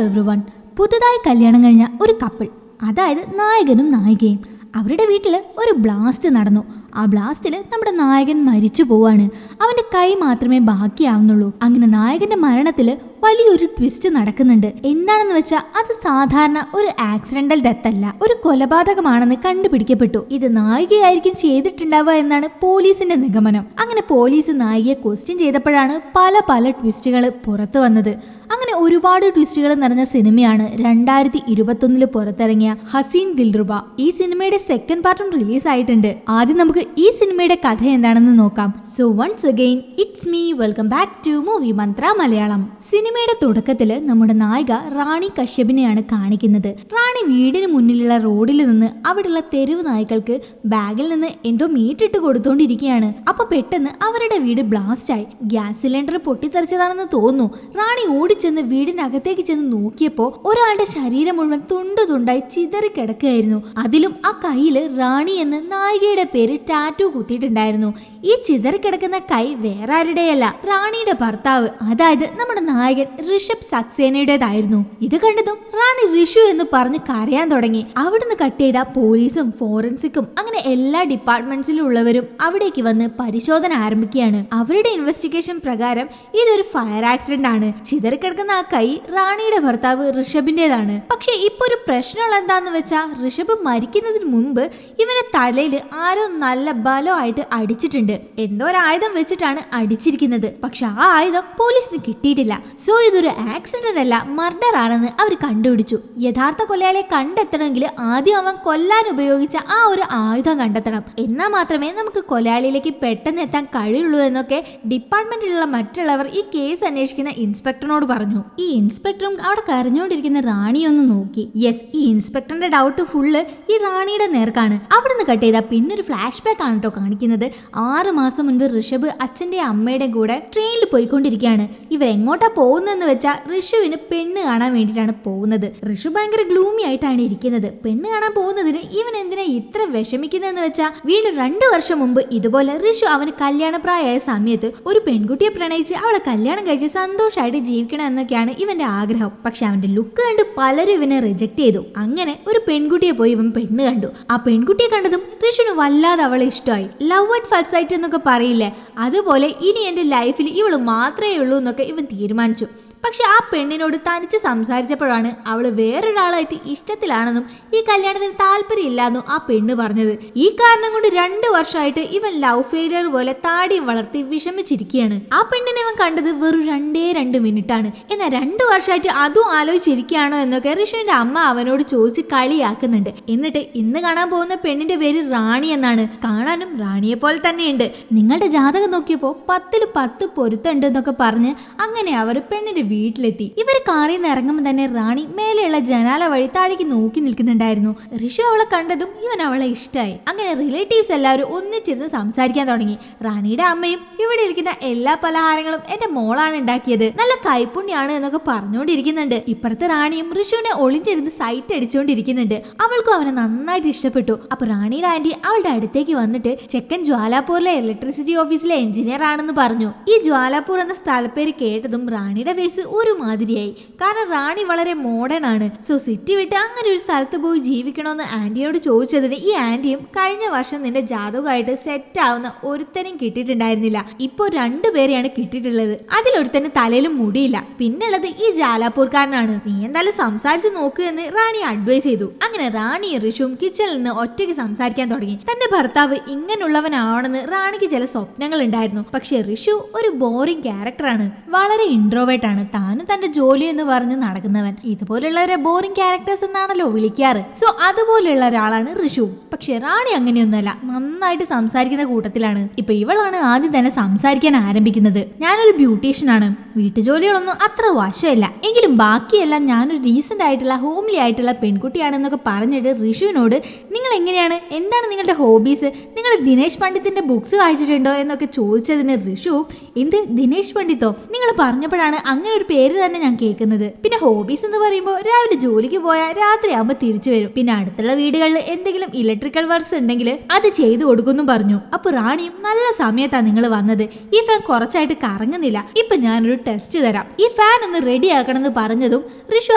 Everyone. പുതുതായി കല്യാണം കഴിഞ്ഞ ഒരു കപ്പിൾ, അതായത് നായകനും നായികയും. അവരുടെ വീട്ടിൽ ഒരു ബ്ലാസ്റ്റ് നടന്നു. ആ ബ്ലാസ്റ്റിൽ നമ്മുടെ നായകൻ മരിച്ചു പോവാണ്. അവന്റെ കൈ മാത്രമേ ബാക്കിയാവുന്നുള്ളൂ. അങ്ങനെ നായകന്റെ മരണത്തിൽ വലിയൊരു ട്വിസ്റ്റ് നടക്കുന്നുണ്ട്. എന്താണെന്ന് വെച്ചാൽ അത് സാധാരണ ഒരു ആക്സിഡന്റൽ ഡെത്ത് അല്ല, ഒരു കൊലപാതകമാണെന്ന് കണ്ടുപിടിക്കപ്പെട്ടു. ഇത് നായികയായിരിക്കും ചെയ്തിട്ടുണ്ടാവുക എന്നാണ് പോലീസിന്റെ നിഗമനം. അങ്ങനെ പോലീസ് നായികയെ ക്വസ്റ്റ്യൻ ചെയ്തപ്പോഴാണ് പല ട്വിസ്റ്റുകൾ പുറത്തു വന്നത്. അങ്ങനെ ഒരുപാട് ട്വിസ്റ്റുകൾ നിറഞ്ഞ സിനിമയാണ് 2021 പുറത്തിറങ്ങിയ ഹസീൻ ദിൽറുബ. ഈ സിനിമയുടെ സെക്കൻഡ് പാർട്ടും റിലീസ് ആയിട്ടുണ്ട്. ആദ്യം നമുക്ക് ഈ സിനിമയുടെ കഥ എന്താണെന്ന് നോക്കാം. So once again it's me, welcome back to movie Mantra Malayalam. സിനിമയുടെ തുടക്കത്തില് നമ്മുടെ നായിക റാണി കശ്യപിനെയാണ് കാണിക്കുന്നത്. റാണി വീടിന് മുന്നിലുള്ള റോഡിൽ നിന്ന് അവിടെയുള്ള തെരുവ് നായ്ക്കൾക്ക് ബാഗിൽ നിന്ന് എന്തോ മീറ്റിട്ട് കൊടുത്തോണ്ടിരിക്കുകയാണ്. അപ്പൊ പെട്ടെന്ന് അവരുടെ വീട് ബ്ലാസ്റ്റ് ആയി. ഗ്യാസ് സിലിണ്ടർ പൊട്ടിത്തെറിച്ചതാണെന്ന് തോന്നുന്നു. റാണി ഓടിച്ചെന്ന് വീടിനകത്തേക്ക് ചെന്ന് നോക്കിയപ്പോ ഒരാളുടെ ശരീരം മുഴുവൻ തുണ്ടായി ചിതറി കിടക്കുകയായിരുന്നു. അതിലും ആ കയ്യില് റാണി എന്ന് നായികയുടെ പേര് ടാറ്റു കുത്തിയിട്ടുണ്ടായിരുന്നു. ഈ ചിതറിക്കിടക്കുന്ന കൈ വേറെ ആരുടെയല്ല, റാണിയുടെ ഭർത്താവ്, അതായത് നമ്മുടെ നായകൻ ഋഷഭ് സക്സേനയുടേതായിരുന്നു. ഇത് കണ്ടതും റാണി ഋഷു എന്ന് പറഞ്ഞ് കരയാൻ തുടങ്ങി. അവിടുന്ന് കട്ട് ചെയ്ത പോലീസും ഫോറൻസിക്കും അങ്ങനെ എല്ലാ ഡിപ്പാർട്ട്മെന്റ്സിലും ഉള്ളവരും അവിടേക്ക് വന്ന് പരിശോധന ആരംഭിക്കുകയാണ്. അവരുടെ ഇൻവെസ്റ്റിഗേഷൻ പ്രകാരം ഇതൊരു ഫയർ ആക്സിഡന്റ് ആണ്. ചിതറിക്കിടക്കുന്ന ആ കൈ റാണിയുടെ ഭർത്താവ് ഋഷഭിന്റേതാണ്. പക്ഷെ ഇപ്പൊ ഒരു പ്രശ്നമുള്ള എന്താന്ന് വെച്ചാൽ ഋഷഭ് മരിക്കുന്നതിന് മുൻപ് ഇവന്റെ തലയിൽ ആരോ നല്ല ബലമായിട്ട് അടിച്ചിട്ടുണ്ട്. എന്തോ ഒരു ആയുധം വെച്ചിട്ടാണ് അടിച്ചിരിക്കുന്നത്. പക്ഷെ ആ ആയുധം പോലീസിന് കിട്ടിയിട്ടില്ല. സോ ഇതൊരു ആക്സിഡന്റ് അല്ല, മർഡർ ആണെന്ന് അവർ കണ്ടുപിടിച്ചു. യഥാർത്ഥ കൊലയാളിയെ കണ്ടെത്തണമെങ്കിൽ ആദ്യം അവൻ കൊല്ലാൻ ഉപയോഗിച്ച ആ ഒരു ആയുധം കണ്ടെത്തണം. എന്നാൽ മാത്രമേ നമുക്ക് കൊലയാളിയിലേക്ക് പെട്ടെന്ന് എത്താൻ കഴിയുള്ളൂ എന്നൊക്കെ ഡിപ്പാർട്ട്മെന്റിലുള്ള മറ്റുള്ളവർ ഈ കേസ് അന്വേഷിക്കുന്ന ഇൻസ്പെക്ടറിനോട് പറഞ്ഞു. ഈ ഇൻസ്പെക്ടറും അവിടെ കരഞ്ഞുകൊണ്ടിരിക്കുന്ന റാണിയൊന്ന് നോക്കി. യെസ്, ഈ ഇൻസ്പെക്ടറിന്റെ ഡൗട്ട് ഫുള്ള് ഈ റാണിയുടെ നേർക്കാണ്. അവിടുന്ന് കട്ട് ചെയ്ത പിന്നൊരു ഫ്ലാഷ് ബാക്ക് ആണ് കേട്ടോ കാണിക്കുന്നത്. 6 മാസം മുൻപ് ഋഷഭ് അച്ഛന്റെ അമ്മയുടെ കൂടെ ട്രെയിനിൽ പോയിക്കൊണ്ടിരിക്കുകയാണ്. ഇവരെങ്ങോട്ടാ പോകുന്നതെന്ന് വെച്ചാൽ ഋഷുവിന് പെണ്ണ് കാണാൻ വേണ്ടിയിട്ടാണ് പോകുന്നത്. ഋഷു ഭയങ്കര ഗ്ലൂമി ആയിട്ടാണ് ഇരിക്കുന്നത്. പെണ്ണ് കാണാൻ പോകുന്നതിന് ഇവൻ എന്തിനാ ഇത്ര വിഷമിക്കുന്നതെന്ന് വെച്ചാൽ വീണ്ടും 2 വർഷം മുമ്പ് ഇതുപോലെ ഋഷു അവന് കല്യാണപ്രായമായ സമയത്ത് ഒരു പെൺകുട്ടിയെ പ്രണയിച്ച് അവളെ കല്യാണം കഴിച്ച് സന്തോഷമായിട്ട് ജീവിക്കണം എന്നൊക്കെയാണ് ഇവന്റെ ആഗ്രഹം. പക്ഷെ അവന്റെ ലുക്ക് കണ്ട് പലരും ഇവനെ റിജക്ട് ചെയ്തു. അങ്ങനെ ഒരു പെൺകുട്ടിയെ പോയി ഇവൻ പെണ്ണ് കണ്ടു. ആ പെൺകുട്ടിയെ കണ്ടതും ഋഷുവിന് വല്ലാതെ അവളെ ഇഷ്ടമായി. ലവ് അറ്റ് ഫസ്റ്റ് സൈറ്റ് എന്നൊക്കെ പറയില്ലേ, അതുപോലെ ഇനി എന്റെ ലൈഫിൽ ഇവള് മാത്രമേ ഉള്ളൂ എന്നൊക്കെ ഇവൻ തീരുമാനിച്ചു. പക്ഷെ ആ പെണ്ണിനോട് തനിച്ച് സംസാരിച്ചപ്പോഴാണ് അവള് വേറൊരാളായിട്ട് ഇഷ്ടത്തിലാണെന്നും ഈ കല്യാണത്തിന് താല്പര്യമില്ലാന്നും ആ പെണ്ണ് പറഞ്ഞത്. ഈ കാരണം കൊണ്ട് 2 വർഷമായിട്ട് ഇവൻ ലവ് ഫെയിലിയർ പോലെ താടിയും വളർത്തി വിഷമിച്ചിരിക്കുകയാണ്. ആ പെണ്ണിനെ ഇവൻ കണ്ടത് വെറും 2 മിനിറ്റാണ്. എന്നാൽ 2 വർഷമായിട്ട് അതും ആലോചിച്ചിരിക്കുകയാണോ എന്നൊക്കെ ഋഷുവിന്റെ അമ്മ അവനോട് ചോദിച്ച് കളിയാക്കുന്നുണ്ട്. എന്നിട്ട് ഇന്ന് കാണാൻ പോകുന്ന പെണ്ണിന്റെ പേര് റാണി എന്നാണ്. കാണാനും റാണിയെ പോലെ തന്നെയുണ്ട്. നിങ്ങളുടെ ജാതകം നോക്കിയപ്പോ 10ൽ 10 പൊരുത്തണ്ട് എന്നൊക്കെ പറഞ്ഞ് അങ്ങനെ അവർ പെണ്ണിന്റെ വീട്ടിലെത്തി. ഇവർ കാറിൽ നിന്ന് ഇറങ്ങുമ്പോൾ തന്നെ റാണി മേലെയുള്ള ജനാല വഴി താഴേക്ക് നോക്കി നിൽക്കുന്നുണ്ടായിരുന്നു. ഋഷു അവളെ കണ്ടതും ഇവൻ അവളെ ഇഷ്ടമായി. അങ്ങനെ റിലേറ്റീവ്സ് എല്ലാവരും ഒന്നിച്ചിരുന്ന് സംസാരിക്കാൻ തുടങ്ങി. റാണിയുടെ അമ്മയും ഇവിടെ ഇരിക്കുന്ന എല്ലാ പലഹാരങ്ങളും എന്റെ മോളാണ് ഉണ്ടാക്കിയത്, നല്ല കൈപ്പുണ്യാണ് എന്നൊക്കെ പറഞ്ഞുകൊണ്ടിരിക്കുന്നുണ്ട്. ഇപ്പുറത്തെ റാണിയും ഋഷുവിനെ ഒളിഞ്ഞിരുന്ന് സൈറ്റ് അടിച്ചുകൊണ്ടിരിക്കുന്നുണ്ട്. അവൾക്കും അവനെ നന്നായിട്ട് ഇഷ്ടപ്പെട്ടു. അപ്പൊ റാണിയുടെ ആന്റി അവളുടെ അടുത്തേക്ക് വന്നിട്ട് ചെക്കൻ ജ്വാലാപൂരിലെ ഇലക്ട്രിസിറ്റി ഓഫീസിലെ എഞ്ചിനീയർ ആണെന്ന് പറഞ്ഞു. ഈ ജ്വാലാപൂർ എന്ന സ്ഥലപ്പേര് കേട്ടതും റാണിയുടെ ഫേസ് ഒരു മാതിരിയായി. കാരണം റാണി വളരെ മോഡേൺ ആണ്. സോ സിറ്റി വിട്ട് അങ്ങനെ ഒരു സ്ഥലത്ത് പോയി ജീവിക്കണമെന്ന് ആന്റിയോട് ചോദിച്ചതിന് ഈ ആന്റിയും കഴിഞ്ഞ വർഷം നിന്റെ ജാതകമായിട്ട് സെറ്റ് ആവുന്ന ഒരുത്തനും കിട്ടിയിട്ടുണ്ടായിരുന്നില്ല, ഇപ്പൊ 2 പേരെയാണ് കിട്ടിയിട്ടുള്ളത്. അതിലൊരുത്തന് തലയിലും മുടിയില്ല, പിന്നുള്ളത് ഈ ജാലാപൂർക്കാരനാണ്, നീ എന്തായാലും സംസാരിച്ച് നോക്കുക എന്ന് റാണി അഡ്വൈസ് ചെയ്തു. അങ്ങനെ റാണിയും ഋഷുവും കിച്ചണിൽ നിന്ന് ഒറ്റയ്ക്ക് സംസാരിക്കാൻ തുടങ്ങി. തന്റെ ഭർത്താവ് ഇങ്ങനെയുള്ളവനാണെന്ന് റാണിക്ക് ചില സ്വപ്നങ്ങൾ ഉണ്ടായിരുന്നു. പക്ഷെ ഋഷു ഒരു ബോറിംഗ് ക്യാരക്ടറാണ്, വളരെ ഇൻട്രോവേർട്ട് ആണ്. താനും തന്റെ ജോലി എന്ന് പറഞ്ഞ് നടക്കുന്നവൻ. ഇതുപോലുള്ളവരെ ബോറിംഗ് ക്യാരക്ടേഴ്സ് എന്നാണല്ലോ വിളിക്കാറ്. സോ അതുപോലെയുള്ള ഒരാളാണ് ഋഷു. പക്ഷെ റാണി അങ്ങനെയൊന്നുമല്ല, നന്നായിട്ട് സംസാരിക്കുന്ന കൂട്ടത്തിലാണ്. ഇപ്പൊ ഇവളാണ് ആദ്യം തന്നെ സംസാരിക്കാൻ ആരംഭിക്കുന്നത്. ഞാനൊരു ബ്യൂട്ടീഷ്യൻ ആണ്, വീട്ടുജോലികളൊന്നും അത്ര വശമില്ല, എങ്കിലും ബാക്കിയെല്ലാം ഞാനൊരു ഡീസന്റ് ആയിട്ടുള്ള ഹോംലി ആയിട്ടുള്ള പെൺകുട്ടിയാണെന്നൊക്കെ പറഞ്ഞിട്ട് ഋഷുവിനോട് നിങ്ങൾ എങ്ങനെയാണ്, എന്താണ് നിങ്ങളുടെ ഹോബീസ്, നിങ്ങൾ ദിനേശ് പണ്ഡിത്തിന്റെ ബുക്സ് വായിച്ചിട്ടുണ്ടോ എന്നൊക്കെ ചോദിച്ചതിന് ഋഷു എന്ത് ദിനേശ് പണ്ഡിത്തോ, നിങ്ങൾ പറഞ്ഞപ്പോഴാണ് അങ്ങനെ ഒരു പേര് തന്നെ ഞാൻ കേൾക്കുന്നത്. പിന്നെ ഹോബീസ് എന്ന് പറയുമ്പോൾ രാവിലെ ജോലിക്ക് പോയാൽ രാത്രി ആകുമ്പോൾ തിരിച്ചു വരും. പിന്നെ അടുത്തുള്ള വീടുകളിൽ എന്തെങ്കിലും ഇലക്ട്രിക്കൽ വർക്ക്സ് ഉണ്ടെങ്കിൽ അത് ചെയ്തു കൊടുക്കുന്നു പറഞ്ഞു. അപ്പൊ റാണിയും നല്ല സമയത്താ നിങ്ങൾ വന്നത്. ഈ ഫാൻ കുറച്ചായിട്ട് കറങ്ങുന്നില്ല. ഇപ്പൊ ഞാനൊരു ടെസ്റ്റ് തരാം. ഈ ഫാൻ ഒന്ന് റെഡി ആക്കണം എന്ന് പറഞ്ഞതും ഋഷു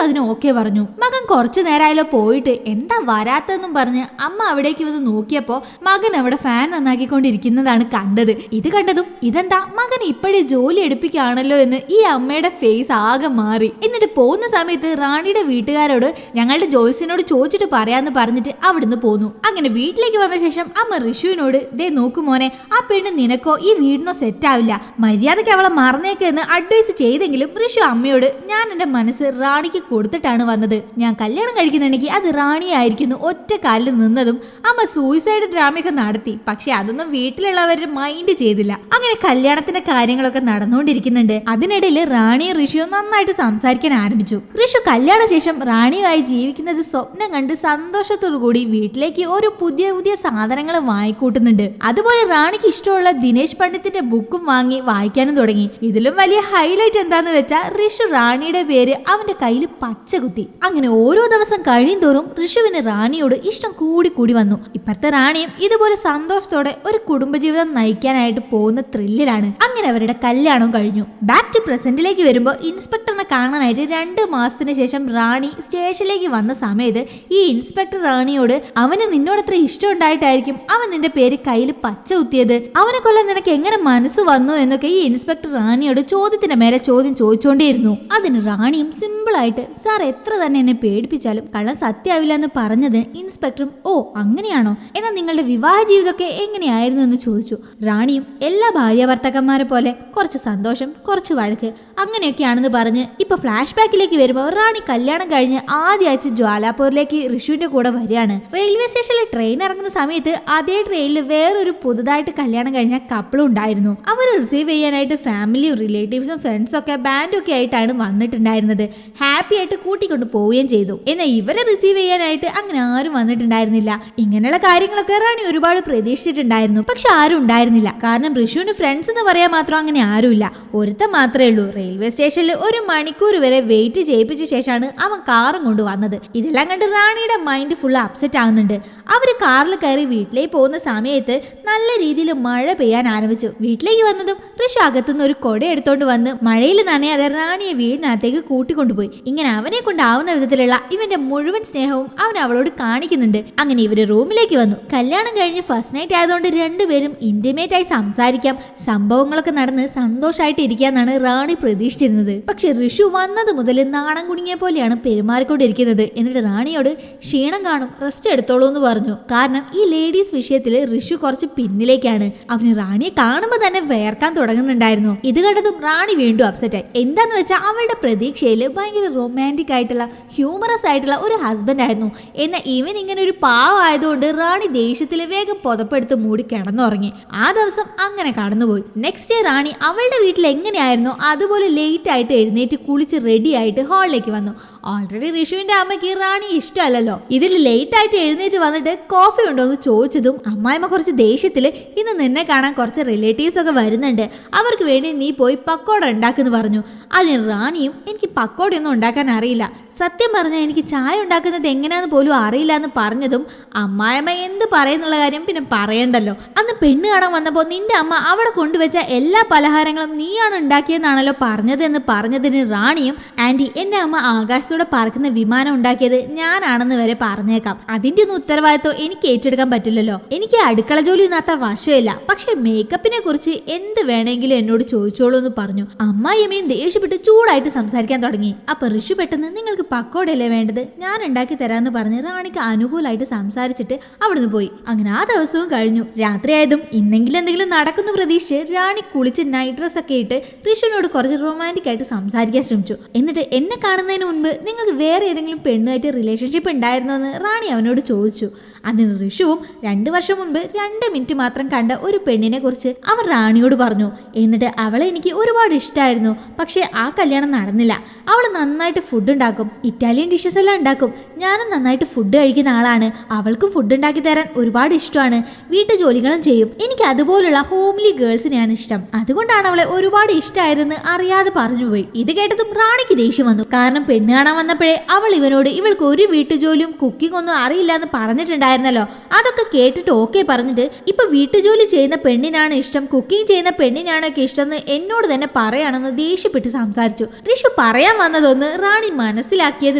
അതിന് ഓക്കെ പറഞ്ഞു. മകൻ കുറച്ചു നേരമായാലോ പോയിട്ട് എന്താ വരാത്തെന്നും പറഞ്ഞ് അമ്മ അവിടേക്ക് വന്ന് നോക്കിയപ്പോ മകൻ അവിടെ ഫാൻ നന്നാക്കിക്കൊണ്ടിരിക്കുന്നതാണ് കണ്ടത്. ഇത് കണ്ടതും ഇതെന്താ മകൻ ഇപ്പോഴേ ജോലി എടുപ്പിക്കുകയാണല്ലോ എന്ന് ഈ അമ്മയുടെ ഫേസ് ആകെ മാറി. എന്നിട്ട് പോകുന്ന സമയത്ത് റാണിയുടെ വീട്ടുകാരോട് ഞങ്ങളുടെ ജോത്സ്യനോട് ചോദിച്ചിട്ട് പറയാന്ന് പറഞ്ഞിട്ട് അവിടുന്ന് പോന്നു. അങ്ങനെ വീട്ടിലേക്ക് വന്ന ശേഷം അമ്മ ഋഷുവിനോട് ദേ നോക്കു മോനെ, ആ പെണ്ണ് നിനക്കോ ഈ വീടിനോ സെറ്റ് ആവില്ല, മര്യാദയ്ക്ക് അവളെ മറന്നേക്കെന്ന് അഡ്വൈസ് ചെയ്തെങ്കിലും ഋഷു അമ്മയോട് ഞാൻ എന്റെ മനസ്സ് റാണിക്ക് കൊടുത്തിട്ടാണ് വന്നത്, ഞാൻ കല്യാണം കഴിക്കുന്നുണ്ടെങ്കിൽ അത് റാണിയായിരിക്കുന്നു ഒറ്റ കാലിൽ നിന്നതും അമ്മ സൂയിസൈഡ് ഡ്രാമയൊക്കെ നടത്തി. പക്ഷെ അതൊന്നും വീട്ടിലുള്ളവർ മൈൻഡ് ചെയ്തില്ല. അങ്ങനെ കല്യാണത്തിന്റെ കാര്യങ്ങളൊക്കെ നടന്നുകൊണ്ടിരിക്കുന്നുണ്ട്. അതിനിടയിൽ റാണിയും ഋഷിയും നന്നായിട്ട് സംസാരിക്കാൻ ആരംഭിച്ചു. ഋഷു കല്യാണ ശേഷം റാണിയുമായി ജീവിക്കുന്നത് സ്വപ്നം കണ്ട് സന്തോഷത്തോടു കൂടി വീട്ടിലേക്ക് ഓരോ പുതിയ പുതിയ സാധനങ്ങൾ വാങ്ങിക്കൂട്ടുന്നുണ്ട്. അതുപോലെ റാണിക്ക് ഇഷ്ടമുള്ള ദിനേശ് പണ്ഡിത്തിന്റെ ബുക്കും വാങ്ങി വായിക്കാനും തുടങ്ങി. ഇതിലും വലിയ ഹൈലൈറ്റ് എന്താന്ന് വെച്ചാൽ ഋഷു റാണിയുടെ പേര് അവന്റെ കയ്യിൽ പച്ച കുത്തി. അങ്ങനെ ഓരോ ദിവസം കഴിയും തോറും ഋഷുവിന് റാണിയോട് ഇഷ്ടം കൂടി കൂടി വന്നു. ഇപ്പത്തെ റാണിയും ഇതുപോലെ സന്തോഷത്തോടെ ഒരു കുടുംബജീവിതം നയിക്കാനായിട്ട് പോകുന്ന ത്രില്ലിലാണ്. അങ്ങനെ അവരുടെ കല്യാണം കഴിഞ്ഞു. ബാക്ക് ടു പ്രസന്റിലേക്ക് വരുമ്പോൾ ഇൻസ്പെക്ടറിനെ കാണാനായിട്ട് 2 മാസത്തിന് ശേഷം റാണി സ്റ്റേഷനിലേക്ക് വന്ന സമയത്ത് ഈ ഇൻസ്പെക്ടർ റാണിയോട് അവന് നിന്നോടത്ര ഇഷ്ടം ഉണ്ടായിട്ടായിരിക്കും അവൻ നിന്റെ പേര് കയ്യിൽ പച്ച കുത്തിയത്, അവനെ കൊല്ലാൻ നിനക്ക് എങ്ങനെ മനസ്സ് വന്നു എന്നൊക്കെ ഈ ഇൻസ്പെക്ടർ റാണിയോട് ചോദ്യത്തിന്റെ മേലെ ചോദ്യം ചോദിച്ചുകൊണ്ടേയിരുന്നു. അതിന് റാണിയും സിമ്പിൾ ആയിട്ട് സാർ എത്ര തന്നെ എന്നെ പേടിപ്പിച്ചാലും കള്ളം സത്യാവില്ല എന്ന് പറഞ്ഞത് ഇൻസ്പെക്ടറും ഓ അങ്ങനെയാണോ, എന്നാൽ നിങ്ങളുടെ വിവാഹ ജീവിതമൊക്കെ എങ്ങനെയായിരുന്നു എന്ന് ചോദിച്ചു. റാണിയും എല്ലാ ഭാര്യ ഭർത്താക്കന്മാരെ പോലെ കുറച്ച് സന്തോഷം കുറച്ച് വഴക്ക് അങ്ങനെയൊക്കെയാണെന്ന് പറഞ്ഞ് ഇപ്പൊ ഫ്ലാഷ് ബാക്കിലേക്ക് വരുമ്പോൾ റാണി കല്യാണം കഴിഞ്ഞ് ആദ്യ ആഴ്ച ജ്വാലാപൂരിലേക്ക് ഋഷുവിന്റെ കൂടെ വരികയാണ്. റെയിൽവേ സ്റ്റേഷനിൽ ട്രെയിൻ ഇറങ്ങുന്ന സമയത്ത് അതേ ട്രെയിനിൽ വേറൊരു പുതുതായിട്ട് കല്യാണം കഴിഞ്ഞ കപ്പിളും ഉണ്ടായിരുന്നു. അവർ റിസീവ് ചെയ്യാനായിട്ട് ഫാമിലിയും റിലേറ്റീവ്സും ഫ്രണ്ട്സും ഒക്കെ ബാൻഡും ഒക്കെ ആയിട്ടാണ് വന്നിട്ടുണ്ടായിരുന്നത്. ഹാപ്പി ആയിട്ട് കൂട്ടിക്കൊണ്ട് പോവുകയും ചെയ്തു. എന്നാൽ ഇവരെ റിസീവ് ചെയ്യാനായിട്ട് അങ്ങനെ ആരും വന്നിട്ടുണ്ടായിരുന്നില്ല. ഇങ്ങനെയുള്ള കാര്യങ്ങളൊക്കെ റാണി ഒരുപാട് പ്രതീക്ഷിച്ചിട്ടുണ്ടായിരുന്നു. പക്ഷെ ആരും ഉണ്ടായിരുന്നില്ല. കാരണം ഋഷുവിന് ഫ്രണ്ട്സ് എന്ന് പറയാൻ മാത്രം അങ്ങനെ ആരുമില്ല. ഒരുത്തൻ മാത്രമേ ഉള്ളൂ. റെയിൽവേ സ്റ്റേഷനിൽ 1 മണിക്കൂർ വരെ വെയിറ്റ് ചെയ്യിപ്പിച്ച ശേഷമാണ് അവൻ കാറും കൊണ്ട് വന്നത്. ഇതെല്ലാം കണ്ട് റാണിയുടെ മൈൻഡ് ഫുൾ അപ്സെറ്റ് ആവുന്നുണ്ട്. അവര് കാറിൽ കയറി വീട്ടിലേക്ക് പോകുന്ന സമയത്ത് നല്ല രീതിയിൽ മഴ പെയ്യാൻ ആരംഭിച്ചു. വീട്ടിലേക്ക് വന്നതും ഋഷു അകത്തുനിന്ന് ഒരു കൊട എടുത്തോണ്ട് വന്ന് മഴയിൽ നനയാതെ റാണിയെ വീടിനകത്തേക്ക് കൂട്ടിക്കൊണ്ടുപോയി. ഇങ്ങനെ അവനെ കൊണ്ടാവുന്ന വിധത്തിലുള്ള ഇവന്റെ മുഴുവൻ സ്നേഹവും അവൻ അവളോട് കാണിക്കുന്നുണ്ട്. അങ്ങനെ ഇവര് റൂമിലേക്ക് വന്നു. കല്യാണം കഴിഞ്ഞ് ഫസ്റ്റ് നൈറ്റ് ആയതുകൊണ്ട് രണ്ടുപേരും ഇന്റിമേറ്റ് ആയി സംസാരിക്കാം, സംഭവങ്ങളൊക്കെ നടന്ന് സന്തോഷമായിട്ട് ഇരിക്കാന്നാണ് റാണി പ്രതീക്ഷിച്ചിരുന്നത്. പക്ഷെ ഋഷു വന്നത് മുതൽ നാണം കുടുങ്ങിയ പോലെയാണ് പെരുമാറിക്കൊണ്ടിരിക്കുന്നത്. എന്നിട്ട് റാണിയോട് ക്ഷീണം കാണും, റെസ്റ്റ് എടുത്തോളൂ എന്ന് പറഞ്ഞു. കാരണം ഈ ലേഡീസ് വിഷയത്തിൽ ഋഷു കുറച്ച് പിന്നിലേക്കാണ്. അവന് റാണിയെ കാണുമ്പോൾ തന്നെ വേർക്കാൻ തുടങ്ങുന്നുണ്ടായിരുന്നു. ഇത് കണ്ടതും റാണി വീണ്ടും അപ്സെറ്റ് ആയി. എന്താന്ന് വെച്ചാൽ അവളുടെ പ്രതീക്ഷയിൽ ഭയങ്കര റൊമാൻറ്റിക് ആയിട്ടുള്ള ഹ്യൂമറസ് ആയിട്ടുള്ള ഒരു ഹസ്ബൻഡ് ആയിരുന്നു. എന്നാൽ ഇവൻ ഇങ്ങനെ ഒരു പാവമായതുകൊണ്ട് റാണി ദേഷ്യത്തിൽ വേഗം പുതപ്പെടുത്ത് മൂടി കിടന്നുറങ്ങി. ആ ദിവസം അങ്ങനെ കടന്നുപോയി. നെക്സ്റ്റ് ഡേ റാണി അവളുടെ വീട്ടിൽ എങ്ങനെയായിരുന്നോ അതുപോലെ ലേറ്റ് ആയിട്ട് എഴുന്നേറ്റ് കുളിച്ച് റെഡി ആയിട്ട് ഹാളിലേക്ക് വന്നു. ഓൾറെഡി ഋഷുവിന്റെ അമ്മയ്ക്ക് റാണി ഇഷ്ടമല്ലല്ലോ. ഇതിൽ ലേറ്റ് ആയിട്ട് എഴുന്നേറ്റ് വന്നിട്ട് കോഫി ഉണ്ടോ എന്ന് ചോദിച്ചതും അമ്മായിമ്മ കുറച്ച് ദേഷ്യത്തിൽ ഇന്ന് നിന്നെ കാണാൻ കുറച്ച് റിലേറ്റീവ്സ് ഒക്കെ വരുന്നുണ്ട്, അവർക്ക് വേണ്ടി നീ പോയി പക്കോട ഉണ്ടാക്കുന്നു പറഞ്ഞു. അതിന് റാണിയും എനിക്ക് പക്കോടയൊന്നും ഉണ്ടാക്കാൻ അറിയില്ല, സത്യം പറഞ്ഞാൽ എനിക്ക് ചായ ഉണ്ടാക്കുന്നത് എങ്ങനെയാന്ന് പോലും അറിയില്ല എന്ന് പറഞ്ഞതും അമ്മായിമ്മ എന്ത് പറയുന്നുള്ള കാര്യം പിന്നെ പറയണ്ടല്ലോ. അന്ന് പെണ്ണ് കാണാൻ വന്നപ്പോൾ നിന്റെ അമ്മ അവിടെ കൊണ്ടുവച്ച എല്ലാ പലഹാരങ്ങളും നീയാണ് ഉണ്ടാക്കിയെന്നാണല്ലോ പറഞ്ഞതെന്ന് പറഞ്ഞതിന് റാണിയും ആന്റി എന്റെ അമ്മ ആകാശത്തോടെ പറക്കുന്ന വിമാനം ഉണ്ടാക്കിയത് ഞാനാണെന്ന് വരെ പറഞ്ഞേക്കാം, അതിന്റെ ഒന്നും ഉത്തരവാദിത്വം എനിക്ക് ഏറ്റെടുക്കാൻ പറ്റില്ലല്ലോ, എനിക്ക് അടുക്കള ജോലി ഒന്നും അത്ര വശമില്ല, പക്ഷെ മേക്കപ്പിനെ കുറിച്ച് എന്ത് വേണമെങ്കിലും എന്നോട് ചോദിച്ചോളൂ എന്ന് പറഞ്ഞു. അമ്മായിയമ്മയും ദേഷ്യപ്പെട്ട് ചൂടായിട്ട് സംസാരിക്കാൻ തുടങ്ങി. അപ്പൊ ഋഷു പെട്ടെന്ന് നിങ്ങൾക്ക് പക്കോടയല്ലേ വേണ്ടത്, ഞാൻ ഉണ്ടാക്കി തരാമെന്ന് പറഞ്ഞ് റാണിക്ക് അനുകൂലമായിട്ട് സംസാരിച്ചിട്ട് അവിടുന്ന് പോയി. അങ്ങനെ ആ ദിവസവും കഴിഞ്ഞു. രാത്രിയായതും ഇന്നെങ്കിലും എന്തെങ്കിലും നടക്കുന്നു പ്രതീക്ഷിച്ച് റാണി കുളിച്ച് നൈറ്റ് ഡ്രസ് ഒക്കെ ഇട്ട് ഋഷുവിനോട് കുറച്ച് റൊമാൻറ്റിക് ആയിട്ട് സംസാരിക്കാൻ ശ്രമിച്ചു. എന്നിട്ട് എന്നെ കാണുന്നതിന് മുൻപ് നിങ്ങൾക്ക് വേറെ ഏതെങ്കിലും പെണ്ണുമായിട്ട് റിലേഷൻഷിപ്പ് ഉണ്ടായിരുന്നോ എന്ന് റാണി അവനോട് ചോദിച്ചു. അതിന് ഋഷുവും 2 വർഷം മുൻപ് 2 മിനിറ്റ് മാത്രം കണ്ട ഒരു പെണ്ണിനെ കുറിച്ച് അവർ റാണിയോട് പറഞ്ഞു. എന്നിട്ട് അവളെ എനിക്ക് ഒരുപാട് ഇഷ്ടമായിരുന്നു, പക്ഷെ ആ കല്യാണം നടന്നില്ല, അവൾ നന്നായിട്ട് ഫുഡ് ഉണ്ടാക്കും, ഇറ്റാലിയൻ ഡിഷസ് എല്ലാം ഉണ്ടാക്കും. ഞാനും നന്നായിട്ട് ഫുഡ് കഴിക്കുന്ന ആളാണ്. അവൾക്കും ഫുഡ് ഉണ്ടാക്കി തരാൻ ഒരുപാട് ഇഷ്ടമാണ്. വീട്ടു ജോലികളും ചെയ്യും. എനിക്ക് അതുപോലുള്ള ഹോംലി ഗേൾസിനെയാണ് ഇഷ്ടം. അതുകൊണ്ടാണ് അവളെ ഒരുപാട് ഇഷ്ടമായതെന്ന് അറിയാതെ പറഞ്ഞുപോയി. ഇത് കേട്ടതും റാണിക്ക് ദേഷ്യം വന്നു. കാരണം പെണ്ണ് കാണാൻ വന്നപ്പോഴേ അവൾ ഇവനോട് ഇവൾക്ക് ഒരു വീട്ടുജോലിയും കുക്കിംഗ് ഒന്നും അറിയില്ല എന്ന് പറഞ്ഞിട്ടുണ്ടായിരുന്നല്ലോ. അതൊക്കെ കേട്ടിട്ട് ഓക്കെ പറഞ്ഞിട്ട് ഇപ്പൊ വീട്ടുജോലി ചെയ്യുന്ന പെണ്ണിനാണ് ഇഷ്ടം, കുക്കിംഗ് ചെയ്യുന്ന പെണ്ണിനാണൊക്കെ ഇഷ്ടം എന്ന് എന്നോട് തന്നെ പറയാണെന്ന് ദേഷ്യപ്പെട്ട് സംസാരിച്ചു. ഋഷു പറയാൻ വന്നതൊന്ന് റാണി മനസ്സിലാക്കിയത്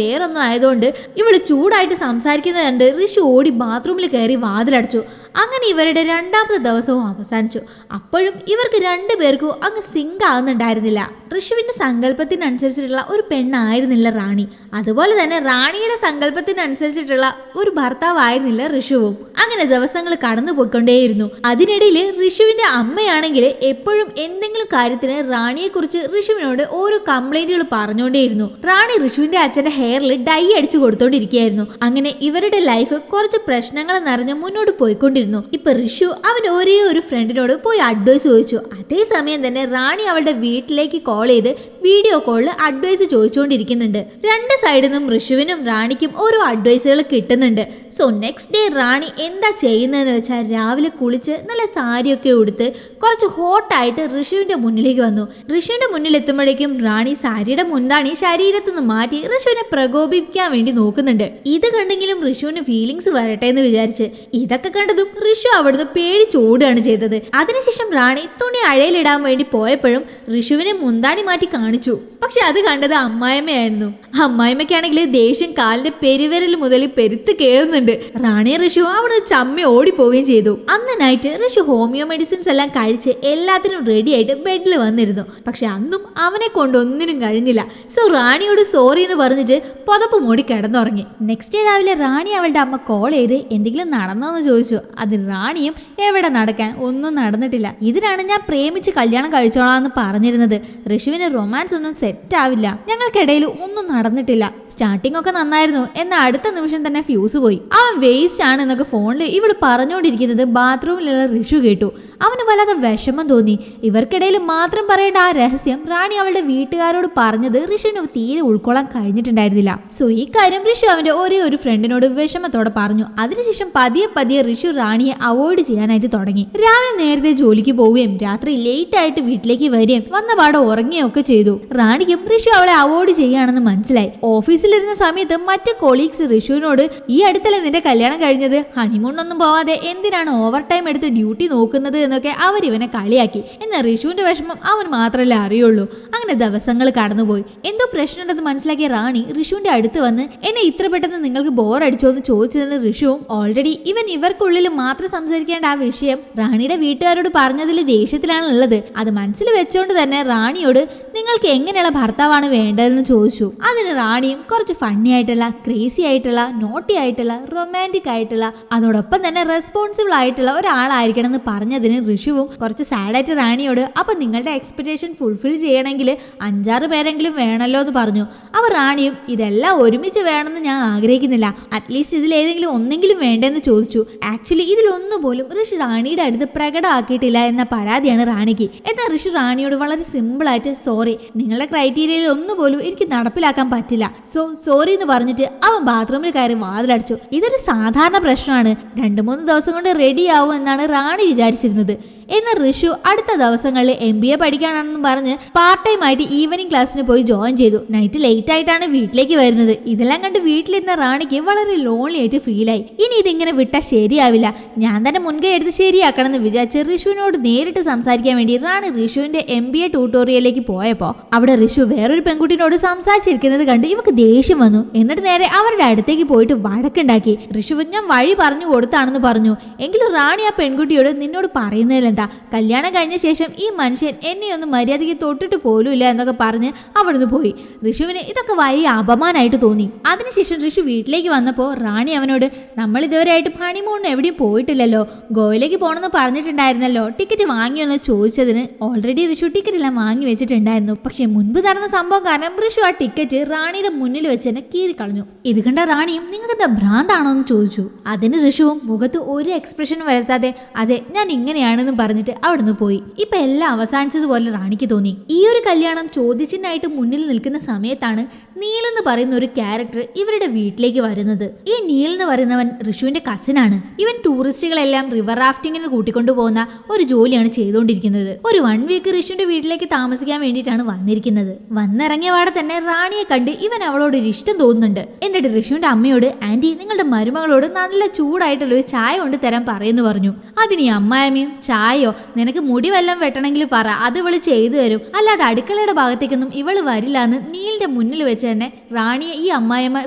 വേറൊന്നും ആയതുകൊണ്ട് ഇവള് ചൂടായിട്ട് സംസാരിക്കുന്നത് കണ്ട് ഋഷു ഓടി ബാത്റൂമിൽ കയറി വാതിലടച്ചു. അങ്ങനെ ഇവരുടെ രണ്ടാമത്തെ ദിവസവും അവസാനിച്ചു. അപ്പോഴും ഇവർക്ക് രണ്ടുപേർക്കും അങ്ങ് സിങ്ക് ആകുന്നുണ്ടായിരുന്നില്ല. ഋഷുവിന്റെ സങ്കല്പത്തിനനുസരിച്ചിട്ടുള്ള ഒരു പെണ്ണായിരുന്നില്ല റാണി. അതുപോലെ തന്നെ റാണിയുടെ സങ്കല്പത്തിനനുസരിച്ചിട്ടുള്ള ഒരു ഭർത്താവായിരുന്നില്ല ഋഷുവും. അങ്ങനെ ദിവസങ്ങൾ കടന്നു പോയിക്കൊണ്ടേയിരുന്നു. അതിനിടയിൽ ഋഷുവിന്റെ അമ്മയാണെങ്കിൽ എപ്പോഴും എന്തെങ്കിലും കാര്യത്തിന് റാണിയെ കുറിച്ച് ഋഷുവിനോട് ഓരോ കംപ്ലൈന്റുകൾ പറഞ്ഞുകൊണ്ടേയിരുന്നു. റാണി ഋഷുവിന്റെ അച്ഛന്റെ ഹെയറിൽ ഡൈ അടിച്ചു കൊടുത്തോണ്ടിരിക്കുകയായിരുന്നു. അങ്ങനെ ഇവരുടെ ലൈഫ് കുറച്ച് പ്രശ്നങ്ങൾ നിറഞ്ഞ് മുന്നോട്ട് പോയിക്കൊണ്ടിരുന്നു. ഇപ്പൊ ഋഷു അവന്റെ ഒരേ ഒരു ഫ്രണ്ടിനോട് പോയി അഡ്വൈസ് ചോദിച്ചു. അതേസമയം തന്നെ റാണി അവളുടെ വീട്ടിലേക്ക് കോൾ ചെയ്ത് വീഡിയോ കോളിൽ അഡ്വൈസ് ചോദിച്ചുകൊണ്ടിരിക്കുന്നുണ്ട്. രണ്ട് സൈഡിൽ നിന്നും ഋഷുവിനും റാണിക്കും ഓരോ അഡ്വൈസുകൾ കിട്ടുന്നുണ്ട്. സോ നെക്സ്റ്റ് ഡേ റാണി എന്താ ചെയ്യുന്നതെന്ന് വെച്ചാൽ രാവിലെ കുളിച്ച് നല്ല സാരിയൊക്കെ ഉടുത്ത് കുറച്ച് ഹോട്ടായിട്ട് ഋഷുവിന്റെ മുന്നിലേക്ക് വന്നു. ഋഷുവിന്റെ മുന്നിൽ എത്തുമ്പോഴേക്കും റാണി സാരിയുടെ മുന്താണി ശരീരത്തിൽ നിന്ന് മാറ്റി ഋഷുവിനെ പ്രകോപിപ്പിക്കാൻ വേണ്ടി നോക്കുന്നുണ്ട്. ഇത് കണ്ടെങ്കിലും ഋഷുവിന് ഫീലിങ്സ് വരട്ടെ എന്ന് വിചാരിച്ച് ഇതൊക്കെ കണ്ടതും ഋഷു അവിടുന്ന് പേടിച്ചോടുകയാണ് ചെയ്തത്. അതിനുശേഷം റാണി തുണി അഴയിലിടാൻ വേണ്ടി പോയപ്പോഴും ഋഷുവിനെ മുന്താണി മാറ്റി കാണിച്ചു. പക്ഷെ അത് കണ്ടത് അമ്മായിമ്മയായിരുന്നു. അമ്മായിമ്മയ്ക്കാണെങ്കിൽ ദേഷ്യം കാലിന്റെ പെരുവിരൽ മുതൽ പെരുത്ത് കയറുന്നുണ്ട്. റാണി ഋഷു അവിടുന്ന് ചമ്മി ഓടിപ്പോവുകയും ചെയ്തു. അന്ന് നൈറ്റ് ഋഷു ഹോമിയോ മെഡിസിൻസ് എല്ലാം കഴിച്ച് എല്ലാത്തിനും റെഡി ആയിട്ട് ബെഡിൽ വന്നിരുന്നു. പക്ഷെ അന്നും അവനെ കൊണ്ട് ഒന്നിനും കഴിഞ്ഞില്ല. സോ റാണിയോട് സോറി എന്ന് പറഞ്ഞിട്ട് പുതപ്പ് മൂടി കിടന്നുറങ്ങി. നെക്സ്റ്റ് ഡേ രാവിലെ റാണി അവളുടെ അമ്മ കോൾ ചെയ്ത് എന്തെങ്കിലും നടന്നോന്ന് ചോദിച്ചു. അതിന് റാണിയും എവിടെ നടക്കാൻ, ഒന്നും നടന്നിട്ടില്ല. ഇതിനാണ് ഞാൻ പ്രേമിച്ച് കല്യാണം കഴിച്ചോളാന്ന് പറഞ്ഞിരുന്നത്. ഋഷുവിന് റൊമാൻസ് ഒന്നും സെറ്റ് ആവില്ല, ഞങ്ങൾക്കിടയിൽ ഒന്നും നടന്നിട്ടില്ല. സ്റ്റാർട്ടിംഗ് ഒക്കെ നന്നായിരുന്നു, എന്നാൽ അടുത്ത നിമിഷം തന്നെ ഫ്യൂസ് പോയി. അവൻ വേസ്റ്റ് ആണ് എന്നൊക്കെ ഫോണിൽ ഇവള് പറഞ്ഞുകൊണ്ടിരിക്കുന്നത് ബാത്റൂമിലുള്ള ഋഷു കേട്ടു. അവന് വല്ലാതെ വിഷമം തോന്നി. ഇവർക്കിടയിൽ മാത്രം പറയേണ്ട ആ രഹസ്യം റാണി അവളുടെ വീട്ടുകാരോട് പറഞ്ഞത് ഋഷുവിന് തീരെ ഉൾക്കൊള്ളാൻ കഴിഞ്ഞിട്ടുണ്ടായിരുന്നില്ല. സോ ഈ കാര്യം ഋഷു അവന്റെ ഒരേ ഒരു ഫ്രണ്ടിനോട് വിഷമത്തോടെ പറഞ്ഞു. അതിനുശേഷം പതിയെ പതിയെ ഋഷു റാണിയെ അവോയ്ഡ് ചെയ്യാനായിട്ട് തുടങ്ങി. രാവിലെ നേരത്തെ ജോലിക്ക് പോവുകയും രാത്രി ലേറ്റ് ആയിട്ട് വീട്ടിലേക്ക് വരികയും വന്ന പാടെ ഉറങ്ങുകയൊക്കെ ചെയ്തു. റാണിക്കും ഋഷു അവളെ അവോയ്ഡ് ചെയ്യുകയാണെന്ന് മനസ്സിലായി. ഓഫീസിലിരുന്ന സമയത്ത് മറ്റു കൊളീഗ്സ് ഋഷുവിനോട് ഈ അടുത്തല്ലേ നിന്റെ കല്യാണം കഴിഞ്ഞത്, ഹണിമൂണൊന്നും പോവാതെ എന്തിനാണ് ഓവർ ടൈം എടുത്ത് ഡ്യൂട്ടി നോക്കുന്നത് എന്നൊക്കെ അവരിവനെ കളിയാക്കി. എന്നാൽ ഋഷുവിന്റെ വിഷമം അവൻ മാത്രമല്ലേ അറിയുള്ളൂ. അങ്ങനെ ദിവസങ്ങൾ കടന്നുപോയി. എന്തോ പ്രശ്നമുണ്ടെന്ന് മനസ്സിലാക്കിയ റാണി ഋഷുവിന്റെ അടുത്ത് വന്ന് എന്നെ ഇത്ര പെട്ടെന്ന് നിങ്ങൾക്ക് ബോർ അടിച്ചോ എന്ന് ചോദിച്ചതിന് ഋഷുവും ഓൾറെഡി ഇവർക്കുള്ളിൽ മാത്രം സംസാരിക്കേണ്ട ആ വിഷയം റാണിയുടെ വീട്ടുകാരോട് പറഞ്ഞതിൽ ദേഷ്യത്തിലാണ് ഉള്ളത്. അത് മനസ്സിൽ വെച്ചോണ്ട് തന്നെ റാണിയോട് നിങ്ങൾക്ക് എങ്ങനെയുള്ള ഭർത്താവാണ് വേണ്ടതെന്ന് ചോദിച്ചു. അതിന് റാണിയും കുറച്ച് ഫണ്ണി ആയിട്ടുള്ള, ക്രേസി ആയിട്ടുള്ള, നോട്ടി ആയിട്ടുള്ള, റൊമാൻറ്റിക് ആയിട്ടുള്ള, അതോടൊപ്പം തന്നെ റെസ്പോൺസിബിൾ ആയിട്ടുള്ള ഒരാളായിരിക്കണം എന്ന് പറഞ്ഞതിന് ഋഷുവും കുറച്ച് സാഡായിട്ട് റാണിയോട് അപ്പൊ നിങ്ങളുടെ എക്സ്പെക്ടേഷൻ ഫുൾഫിൽ ചെയ്യണമെങ്കിൽ 5-6 പേരെങ്കിലും വേണമല്ലോ എന്ന് പറഞ്ഞു. അവർ റാണിയും ഇതെല്ലാം ഒരുമിച്ച് വേണമെന്ന് ഞാൻ ആഗ്രഹിക്കുന്നില്ല, അറ്റ്ലീസ്റ്റ് ഇതിലേതെങ്കിലും ഒന്നെങ്കിലും വേണ്ടെന്ന് ചോദിച്ചു. ആക്ച്വലി ഇതിലൊന്നുപോലും ഋഷി റാണിയുടെ അടുത്ത് പ്രകടമാക്കിയിട്ടില്ല എന്ന പരാതിയാണ് റാണിക്ക്. എന്നാൽ ഋഷി റാണിയോട് വളരെ സിമ്പിൾ ആയിട്ട് സോറി, നിങ്ങളുടെ ക്രൈറ്റീരിയയിൽ ഒന്നുപോലും എനിക്ക് നടപ്പിലാക്കാൻ പറ്റില്ല, സോ സോറി എന്ന് പറഞ്ഞിട്ട് അവൻ ബാത്റൂമിൽ കയറി വാതിലടച്ചു. ഇതൊരു സാധാരണ പ്രശ്നമാണ്, 2-3 ദിവസം കൊണ്ട് റെഡി ആവും എന്നാണ് റാണി വിചാരിച്ചിരുന്നത്. എന്നാൽ ഋഷു അടുത്ത ദിവസങ്ങളിൽ MBA പഠിക്കാനാണെന്ന് പറഞ്ഞ് പാർട്ട് ടൈം ആയിട്ട് ഈവനിങ് ക്ലാസ്സിന് പോയി ജോയിൻ ചെയ്തു. നൈറ്റ് ലേറ്റ് ആയിട്ടാണ് വീട്ടിലേക്ക് വരുന്നത്. ഇതെല്ലാം കണ്ട് വീട്ടിലിരുന്ന റാണിക്ക് വളരെ ലോൺലി ആയിട്ട് ഫീലായി. ഇനി ഇതിങ്ങനെ വിട്ടാൽ ശരിയാവില്ല, ഞാൻ തന്നെ മുൻകൈ എടുത്ത് ശരിയാക്കണം എന്ന് വിചാരിച്ച് ഋഷുവിനോട് നേരിട്ട് സംസാരിക്കാൻ വേണ്ടി റാണി ഋഷുവിന്റെ MBA ട്യൂട്ടോറിയലിലേക്ക് പോയപ്പോൾ അവിടെ ഋഷു വേറൊരു പെൺകുട്ടിനോട് സംസാരിച്ചിരിക്കുന്നത് കണ്ട് ഇവക്ക് ദേഷ്യം വന്നു. എന്നിട്ട് നേരെ അവരുടെ അടുത്തേക്ക് പോയിട്ട് വഴക്കുണ്ടാക്കി. ഋഷു ഞാൻ വഴി പറഞ്ഞു കൊടുത്താണെന്ന് പറഞ്ഞു. എങ്കിലും റാണി ആ പെൺകുട്ടിയോട് നിന്നോട് പറയുന്നതിലെന്താ, കല്യാണം കഴിഞ്ഞ ശേഷം ഈ മനുഷ്യൻ എന്നെ ഒന്ന് മര്യാദയ്ക്ക് തൊട്ടിട്ട് പോലും ഇല്ല എന്നൊക്കെ പറഞ്ഞ് അവിടുന്ന് പോയി. ഋഷുവിന് ഇതൊക്കെ വലിയ അപമാനമായിട്ട് തോന്നി. അതിനുശേഷം ഋഷു വീട്ടിലേക്ക് വന്നപ്പോൾ റാണി അവനോട് നമ്മൾ ഇതുവരെയായിട്ട് ഹണിമൂണിന് എവിടെയും പോയിട്ടില്ലല്ലോ, ഗോവയിലേക്ക് പോകണമെന്ന് പറഞ്ഞിട്ടുണ്ടായിരുന്നല്ലോ, ടിക്കറ്റ് വാങ്ങിയോന്ന് ചോദിച്ചതിന് ഓൾറെഡി ഋഷു ടിക്കറ്റ് എല്ലാം വാങ്ങി വെച്ചിട്ടുണ്ടായിരുന്നു. പക്ഷെ മുൻപ് നടന്ന സംഭവം കാരണം ഋഷു ആ ടിക്കറ്റ് റാണിയുടെ മുന്നിൽ വെച്ച് തന്നെ കീറിക്കളഞ്ഞു. ഇത് കണ്ട റാണിയും നിങ്ങൾക്ക് എന്താ ഭ്രാന്താണോ എന്ന് ചോദിച്ചു. അതിന് ഋഷുവും മുഖത്ത് ഒരു എക്സ്പ്രഷനും വരുത്താതെ അതെ ഞാൻ ഇങ്ങനെയാണെന്ന് പറഞ്ഞു പറഞ്ഞിട്ട് അവിടുന്ന് പോയി. ഇപ്പൊ എല്ലാം അവസാനിച്ചതുപോലെ റാണിക്ക് തോന്നി. ഈ ഒരു കല്യാണം ചോദ്യചിഹ്നമായിട്ട് മുന്നിൽ നിൽക്കുന്ന സമയത്താണ് നീൽ എന്ന് പറയുന്ന ഒരു ക്യാരക്ടർ ഇവരുടെ വീട്ടിലേക്ക് വരുന്നത്. ഈ നീൽ എന്ന് പറയുന്നവൻ ഋഷുവിന്റെ കസിനാണ്. ഇവൻ ടൂറിസ്റ്റുകളെല്ലാം റിവർ റാഫ്റ്റിങ്ങിന് കൂട്ടിക്കൊണ്ടു പോകുന്ന ഒരു ജോലിയാണ് ചെയ്തുകൊണ്ടിരിക്കുന്നത്. ഒരു 1 വീക്ക് ഋഷുവിന്റെ വീട്ടിലേക്ക് താമസിക്കാൻ വേണ്ടിയിട്ടാണ് വന്നിരിക്കുന്നത്. വന്നിറങ്ങിയ പാടെ തന്നെ റാണിയെ കണ്ട് ഇവൻ അവളോട് ഒരു ഇഷ്ടം തോന്നുന്നുണ്ട്. എന്നിട്ട് ഋഷുവിന്റെ അമ്മയോട്, ആന്റി നിങ്ങളുടെ മരുമകളോട് നല്ല ചൂടായിട്ടുള്ള ഒരു ചായ കൊണ്ട് തരാൻ പറയുന്നു പറഞ്ഞു. അതിന് ഈ അമ്മായമ്മയും, ചായയോ, നിനക്ക് മുടി വല്ലം വെട്ടണമെങ്കിൽ പറ, അത് ഇവള് ചെയ്തു തരും, അല്ലാതെ അടുക്കളയുടെ ഭാഗത്തേക്കൊന്നും ഇവള് വരില്ല എന്ന് നീലിന്റെ മുന്നിൽ വെച്ച് തന്നെ റാണിയെ ഈ അമ്മായിയമ്മ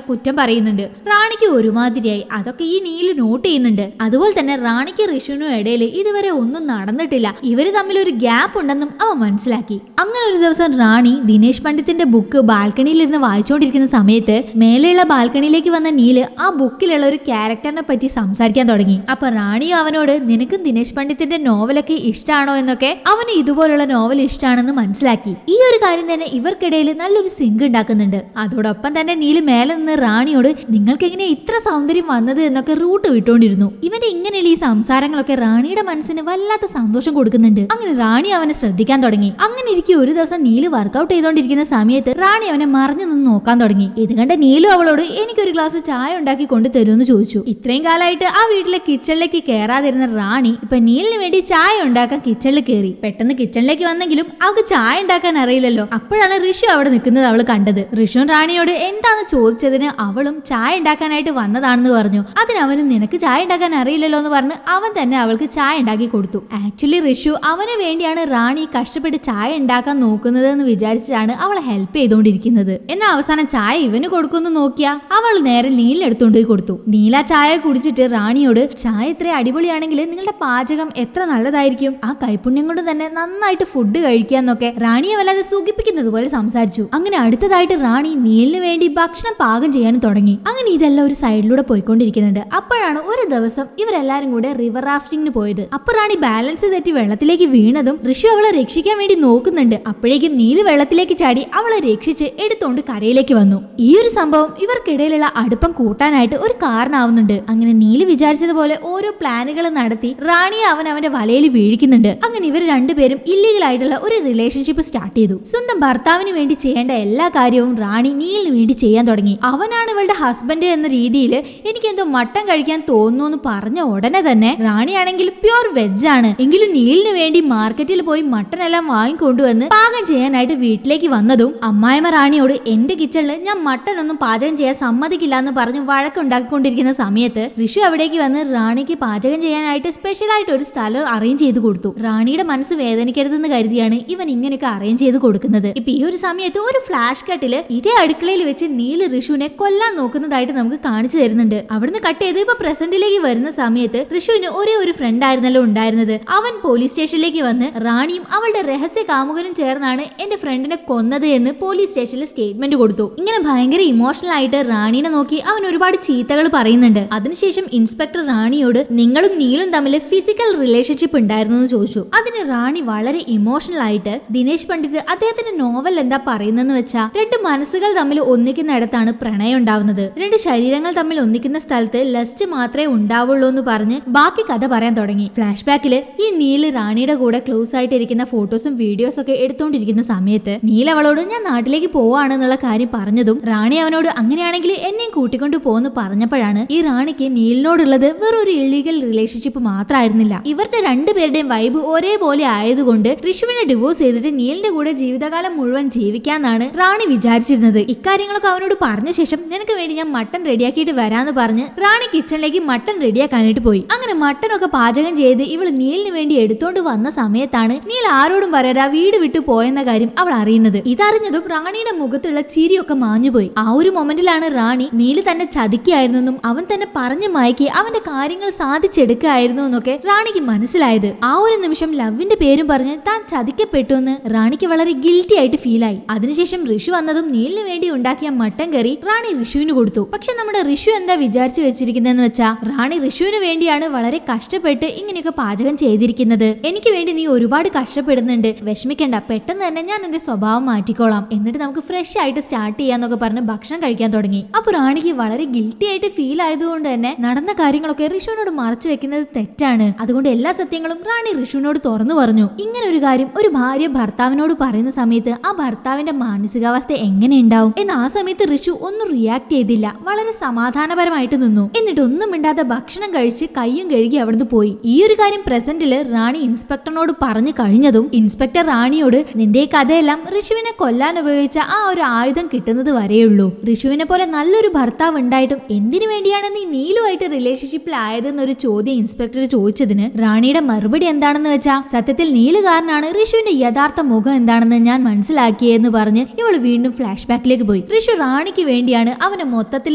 കുറ്റം പറയുന്നുണ്ട്. റാണിക്ക് ഒരുമാതിരിയായി. അതൊക്കെ ഈ നീല് നോട്ട് ചെയ്യുന്നുണ്ട്. അതുപോലെ തന്നെ റാണിക്ക് ഋഷുവിനും ഇടയിൽ ഇതുവരെ ഒന്നും നടന്നിട്ടില്ല. ഇവര് തമ്മിൽ ഒരു ഗ്യാപ്പ് ഉണ്ടെന്നും അവ മനസ്സിലാക്കി. അങ്ങനെ ഒരു ദിവസം റാണി ദിനേശ് പണ്ഡിത്തിന്റെ ബുക്ക് ബാൽക്കണിയിലിരുന്ന് വായിച്ചുകൊണ്ടിരിക്കുന്ന സമയത്ത് മേലെയുള്ള ബാൽക്കണിയിലേക്ക് വന്ന നീല് ആ ബുക്കിലുള്ള ഒരു ക്യാരക്ടറിനെ പറ്റി സംസാരിക്കാൻ തുടങ്ങി. അപ്പൊ റാണിയോ അവനോട്, നിനക്കും ദിനേശ് പണ്ഡിത്തിന്റെ നോവലൊക്കെ ഇഷ്ടമാണോ എന്നൊക്കെ അവന് ഇതുപോലുള്ള നോവൽ ഇഷ്ടമാണെന്ന് മനസ്സിലാക്കി. ഈ ഒരു കാര്യം തന്നെ ഇവർക്കിടയിൽ നല്ലൊരു സിങ്ക് ഉണ്ടാക്കുന്നുണ്ട്. അതോടൊപ്പം തന്നെ നീല് മേലെ നിന്ന് റാണിയോട്, നിങ്ങൾക്ക് എങ്ങനെ ഇത്ര സൗന്ദര്യം വന്നത് എന്നൊക്കെ റൂട്ട് വിട്ടുകൊണ്ടിരുന്നു. ഇവന്റെ ഇങ്ങനെയുള്ള ഈ സംസാരങ്ങളൊക്കെ റാണിയുടെ മനസ്സിന് വല്ലാത്ത സന്തോഷം കൊടുക്കുന്നുണ്ട്. അങ്ങനെ റാണി അവനെ ശ്രദ്ധിക്കാൻ തുടങ്ങി. അങ്ങനെ ഇരിക്കും ഒരു ദിവസം നീല് വർക്കൗട്ട് ചെയ്തോണ്ടിരിക്കുന്ന സമയത്ത് റാണി അവനെ മറിഞ്ഞു നിന്ന് നോക്കാൻ തുടങ്ങി. ഇത് കണ്ട നീലു അവളോട്, എനിക്കൊരു ഗ്ലാസ് ചായ ഉണ്ടാക്കി കൊണ്ടു തരുമെന്ന് ചോദിച്ചു. ഇത്രയും കാലമായിട്ട് ആ വീട്ടിലെ കിച്ചണിലേക്ക് കയറാതിരുന്ന റാണി ഇപ്പൊ നീലിന് വേണ്ടി ചായ ഉണ്ടാക്കാൻ കിച്ചണിൽ കയറി. പെട്ടെന്ന് കിച്ചണിലേക്ക് വന്നെങ്കിലും അവൾക്ക് ചായ ഉണ്ടാക്കാൻ അറിയില്ലല്ലോ. അപ്പോഴാണ് ഋഷു അവിടെ നിൽക്കുന്നത് അവള് കണ്ടത്. ഋഷു റാണിയോട് എന്താന്ന് ചോദിച്ചതിന് അവളും ചായ ഉണ്ടാക്കാനായിട്ട് വന്നതാണെന്ന് പറഞ്ഞു. അതിനവനും, നിനക്ക് ചായ ഉണ്ടാക്കാൻ അറിയില്ലല്ലോ എന്ന് പറഞ്ഞ് അവൻ തന്നെ അവൾക്ക് ചായ ഉണ്ടാക്കി കൊടുത്തു. ആക്ച്വലി ഋഷു അവന് വേണ്ടിയാണ് റാണി കഷ്ടപ്പെട്ട് ചായ ഉണ്ടാക്കാൻ നോക്കുന്നത് എന്ന് വിചാരിച്ചിട്ടാണ് അവളെ ഹെൽപ്പ് ചെയ്തുകൊണ്ടിരിക്കുന്നത്. എന്നാൽ അവസാനം ചായ ഇവന് കൊടുക്കുമെന്ന് നോക്കിയാ അവൾ നേരെ നീലെടുത്തുകൊണ്ട് പോയി കൊടുത്തു. നീല ചായ കുടിച്ചിട്ട് റാണിയോട്, ചായ ഇത്ര അടിപൊളിയാണെങ്കിൽ നിങ്ങളുടെ പാചകം എത്ര നല്ലതായിരിക്കും, ആ കൈപുണ്യം കൊണ്ട് തന്നെ നന്നായിട്ട് ഫുഡ് കഴിക്കാന്നൊക്കെ റാണിയെ വല്ലാതെ സുഖിപ്പിക്കുന്നത് പോലെ സംസാരിച്ചു. അങ്ങനെ അടുത്തതായിട്ട് റാണി നീലിന് വേണ്ടി ഭക്ഷണം പാകം ചെയ്യാൻ തുടങ്ങി. അങ്ങനെ ഇതെല്ലാം ഒരു സൈഡിലൂടെ പോയിക്കൊണ്ടിരിക്കുന്നുണ്ട്. അപ്പോഴാണ് ഒരു ദിവസം ഇവരെല്ലാരും കൂടെ റിവർ റാഫ്റ്റിംഗിന് പോയത്. അപ്പൊ റാണി ബാലൻസ് തെറ്റി വെള്ളത്തിലേക്ക് വീണതും ഋഷു അവളെ രക്ഷിക്കാൻ വേണ്ടി നോക്കുന്നുണ്ട്. അപ്പോഴേക്കും നീല് വെള്ളത്തിലേക്ക് ചാടി അവളെ രക്ഷിച്ച് എടുത്തോണ്ട് കരയിലേക്ക് വന്നു. ഈ ഒരു സംഭവം ഇവർക്കിടയിലുള്ള അടുപ്പം കൂട്ടാനായിട്ട് ഒരു കാരണമാവുന്നുണ്ട്. അങ്ങനെ നീല് വിചാരിച്ചതുപോലെ ഓരോ പ്ലാനുകൾ നടത്തി റാണിയെ അവൻ അവന്റെ വലയിൽ വീഴിക്കുന്നുണ്ട്. അങ്ങനെ ഇവർ രണ്ടുപേരും ഇല്ലീഗൽ ആയിട്ടുള്ള ഒരു റിലേഷൻഷിപ്പ് സ്റ്റാർട്ട് ചെയ്തു. സ്വന്തം ഭർത്താവിന് വേണ്ടി ചെയ്യേണ്ട എല്ലാ കാര്യവും റാണി നീലിന് വേണ്ടി ചെയ്യാൻ തുടങ്ങി. അവനാണ് ഇവളുടെ ഹസ്ബൻഡ് എന്ന രീതിയിൽ എനിക്കെന്തോ മട്ടൻ കഴിക്കാൻ തോന്നുന്നു എന്ന് പറഞ്ഞ ഉടനെ തന്നെ റാണിയാണെങ്കിൽ പ്യൂർ വെജ് ആണ് എങ്കിലും നീലിന് വേണ്ടി മാർക്കറ്റിൽ പോയി മട്ടൻ എല്ലാം വാങ്ങിക്കൊണ്ടുവന്ന് പാകം ചെയ്യാനായിട്ട് വീട്ടിലേക്ക് വന്നതും അമ്മായിമ്മ റാണിയോട്, എന്റെ കിച്ചണിൽ ഞാൻ മട്ടൻ ഒന്നും പാചകം ചെയ്യാൻ സമ്മതിക്കില്ല എന്ന് പറഞ്ഞ് വഴക്കുണ്ടാക്കിക്കൊണ്ടിരിക്കുന്ന സമയത്ത് ഋഷു അവിടേക്ക് വന്ന് റാണിക്ക് പാചകം ചെയ്യാനായിട്ട് സ്പെഷ്യൽ ആയിട്ട് ഒരു സ്ഥലം അറേഞ്ച് ചെയ്ത് കൊടുത്തു. റാണിയുടെ മനസ്സ് വേദനിക്കരുതെന്ന് കരുതിയാണ് ഇവൻ ഇങ്ങനെയൊക്കെ അറേഞ്ച് ചെയ്ത് കൊടുക്കുന്നത്. ഇപ്പൊ ഈ ഒരു സമയത്ത് ഒരു ഫ്ലാഷ് കട്ടില് ഇതേ അടുക്കളയിൽ വെച്ച് നീല് ഋഷുവിനെ കൊല്ലാൻ നോക്കുന്നതായിട്ട് നമുക്ക് കാണിച്ചു തരുന്നുണ്ട്. അവിടുന്ന് കട്ട് ചെയ്ത് ഇപ്പൊ പ്രസന്റിലേക്ക് വരുന്ന സമയത്ത് ഋഷുവിന് ഒരേ ഒരു ഫ്രണ്ട് ആയിരുന്നല്ലോ ഉണ്ടായിരുന്നത്. അവൻ പോലീസ് സ്റ്റേഷനിലേക്ക് വന്ന് റാണിയും അവളുടെ രഹസ്യ കാമുകനും ചേർന്നാണ് എന്റെ ഫ്രണ്ടിനെ കൊന്നത് എന്ന് പോലീസ് സ്റ്റേഷനിൽ സ്റ്റേറ്റ്മെന്റ് കൊടുത്തു. ഇങ്ങനെ ഭയങ്കര ഇമോഷണൽ ആയിട്ട് റാണിനെ നോക്കി അവൻ ഒരുപാട് ചീത്തകൾ പറയുന്നുണ്ട്. അതിനുശേഷം ഇൻസ്പെക്ടർ റാണിയോട്, നിങ്ങളും നീലും തമ്മിൽ ഫിസിക്കൽ റിലേഷൻഷിപ്പ് ഉണ്ടായിരുന്നു എന്ന് ചോദിച്ചു. അതിന് റാണി വളരെ ഇമോഷണൽ ആയിട്ട്, ദിനേശ് പണ്ഡിറ്റ് അദ്ദേഹത്തിന്റെ നോവൽ എന്താ പറയുന്നെന്ന് വെച്ചാൽ, രണ്ട് മനസ്സുകൾ തമ്മിൽ ഒന്നിക്കുന്നിടത്താണ് പ്രണയം ഉണ്ടാവുന്നത്, രണ്ട് ശരീരങ്ങൾ തമ്മിൽ ഒന്നിക്കുന്ന സ്ഥലത്ത് ലസ്റ്റ് മാത്രമേ ഉണ്ടാവുള്ളൂ എന്ന് പറഞ്ഞ് ബാക്കി കഥ പറയാൻ തുടങ്ങി. ഫ്ലാഷ് ബാക്കില് ഈ നീല് റാണിയുടെ കൂടെ ക്ലോസ് ആയിട്ട് ഇരിക്കുന്ന ഫോട്ടോസും വീഡിയോസും ഒക്കെ എടുത്തോണ്ടിരിക്കുന്ന സമയത്ത് നീൽ അവളോട്, ഞാൻ നാട്ടിലേക്ക് പോവാണെന്നുള്ള കാര്യം പറഞ്ഞതും റാണി അവനോട്, അങ്ങനെയാണെങ്കിൽ എന്നെയും കൂട്ടിക്കൊണ്ട് പോകുന്നു പറഞ്ഞപ്പോഴാണ് ഈ റാണിക്ക് നീലിനോടുള്ളത് വെറൊരു ഇല്ലീഗൽ റിലേഷൻഷിപ്പ് മാത്രമായിരുന്നില്ല, ഇവരുടെ രണ്ടുപേരുടെയും വൈബ് ഒരേപോലെ ആയതുകൊണ്ട് ഋഷുവിനെ ഡിവോഴ്സ് ചെയ്തിട്ട് നീലിന്റെ കൂടെ ജീവിതകാലം മുഴുവൻ ജീവിക്കാന്നാണ് റാണി വിചാരിച്ചിരുന്നത്. ഇക്കാര്യങ്ങളൊക്കെ അവനോട് പറഞ്ഞ ശേഷം, നിനക്ക് വേണ്ടി ഞാൻ മട്ടൻ റെഡിയാക്കിയിട്ട് വരാന്ന് പറഞ്ഞ് റാണി കിച്ചണിലേക്ക് മട്ടൻ റെഡിയാക്കാനായിട്ട് പോയി. അങ്ങനെ മട്ടനൊക്കെ പാചകം ചെയ്ത് ഇവള് നീലിന് വേണ്ടി എടുത്തോണ്ട് വന്ന സമയത്താണ് നീൽ ആരോടും പറയാതെ വീട് വിട്ടു പോയെന്ന കാര്യം അവൾ അറിയുന്നത്. ഇതറിഞ്ഞതും റാണിയുടെ മുഖത്തുള്ള ചിരിയൊക്കെ മാഞ്ഞുപോയി. ആ ഒരു മൊമെന്റിലാണ് റാണി നീല് തന്നെ ചതിക്കായിരുന്നെന്നും അവൻ തന്നെ പറഞ്ഞു മയക്കി അവന്റെ കാര്യങ്ങൾ സാധിച്ചെടുക്കായിരുന്നു എന്നൊക്കെ റാണിക്ക് മനസ്സിലായത്. ആ ഒരു നിമിഷം ലവിന്റെ പേരും പറഞ്ഞ് താൻ ചതിക്കപ്പെട്ടു എന്ന് റാണിക്ക് വളരെ ഗിൽറ്റി ആയിട്ട് ഫീലായി. അതിനുശേഷം ഋഷു വന്നതും നീലിന് വേണ്ടി ഉണ്ടാക്കിയ മട്ടൻ കറി റാണി ഋഷുവിന് കൊടുത്തു. പക്ഷെ നമ്മുടെ ഋഷു എന്താ വിചാരിച്ചു വെച്ചിരിക്കുന്നതെന്ന് വെച്ചാ, റാണി ഋഷുവിന് വേണ്ടിയാണ് വളരെ കഷ്ടപ്പെട്ട് ഇങ്ങനെയൊക്കെ പാചകം ചെയ്തിരിക്കുന്നത്, എനിക്ക് വേണ്ടി നീ ഒരുപാട് കഷ്ടപ്പെടുന്നുണ്ട്, വിഷമിക്കണ്ട, പെട്ടെന്ന് തന്നെ ഞാൻ എന്റെ സ്വഭാവം മാറ്റിക്കോളാം, എന്നിട്ട് നമുക്ക് ഫ്രഷ് ആയിട്ട് സ്റ്റാർട്ട് ചെയ്യാന്നൊക്കെ പറഞ്ഞ് ഭക്ഷണം കഴിക്കാൻ തുടങ്ങി. അപ്പൊ റാണിക്ക് വളരെ ഗിൽറ്റി ആയിട്ട് ഫീൽ ആയതുകൊണ്ട് തന്നെ നടന്ന കാര്യങ്ങളൊക്കെ ഋഷുവിനോട് മറച്ചു വെക്കുന്നത് തെറ്റാണ്. അതുകൊണ്ട് എല്ലാ സത്യങ്ങളും റാണി ഋഷുവിനോട് തുറന്നു പറഞ്ഞു. ഇങ്ങനെ ഒരു കാര്യം ഒരു ഭാര്യ ഭർത്താവിനോട് പറയുന്ന സമയത്ത് ആ ഭർത്താവിന്റെ മാനസികാവസ്ഥ എങ്ങനെ ഉണ്ടാവും എന്ന് ആ സമയത്ത് ഋഷു ഒന്നും റിയാക്ട് ചെയ്തില്ല. വളരെ സമാധാനപരമായിട്ട് നിന്നു. എന്നിട്ട് ഒന്നും മിണ്ടാതെ ഭക്ഷണം കഴിച്ച് കയ്യും കഴുകി അവിടുന്ന് പോയി. ഈ ഒരു കാര്യം പ്രസന്റില് റാണി ഇൻസ്പെക്ടറിനോട് പറഞ്ഞു കഴിഞ്ഞതും ഇൻസ്പെക്ടർ റാണിയോട് നിന്റെ കഥയെല്ലാം ഋഷുവിനെ കൊല്ലാൻ ഉപയോഗിച്ച ആ ഒരു ആയുധം കിട്ടുന്നത് വരെയുള്ളൂ. ഋഷുവിനെ പോലെ നല്ലൊരു ഭർത്താവ് ഉണ്ടായിട്ടും എന്തിനു വേണ്ടിയാണ് നീ നീലുമായിട്ട് റിലേഷൻഷിപ്പിൽ ആയതെന്നൊരു ചോദ്യം ഇൻസ്പെക്ടർ ചോദിച്ചതിന് റാണിയുടെ മറുപടി എന്താണെന്ന് വെച്ചാ സത്യത്തിൽ നീല് കാരനാണ് ഋഷുവിന്റെ യഥാർത്ഥ മുഖം എന്താണെന്ന് ഞാൻ മനസ്സിലാക്കിയെന്ന് പറഞ്ഞ് ഇവള് വീണ്ടും ഫ്ലാഷ് ബാക്കിലേക്ക് പോയി. ഋഷു റാണിക്ക് വേണ്ടിയാണ് അവനെ മൊത്തത്തിൽ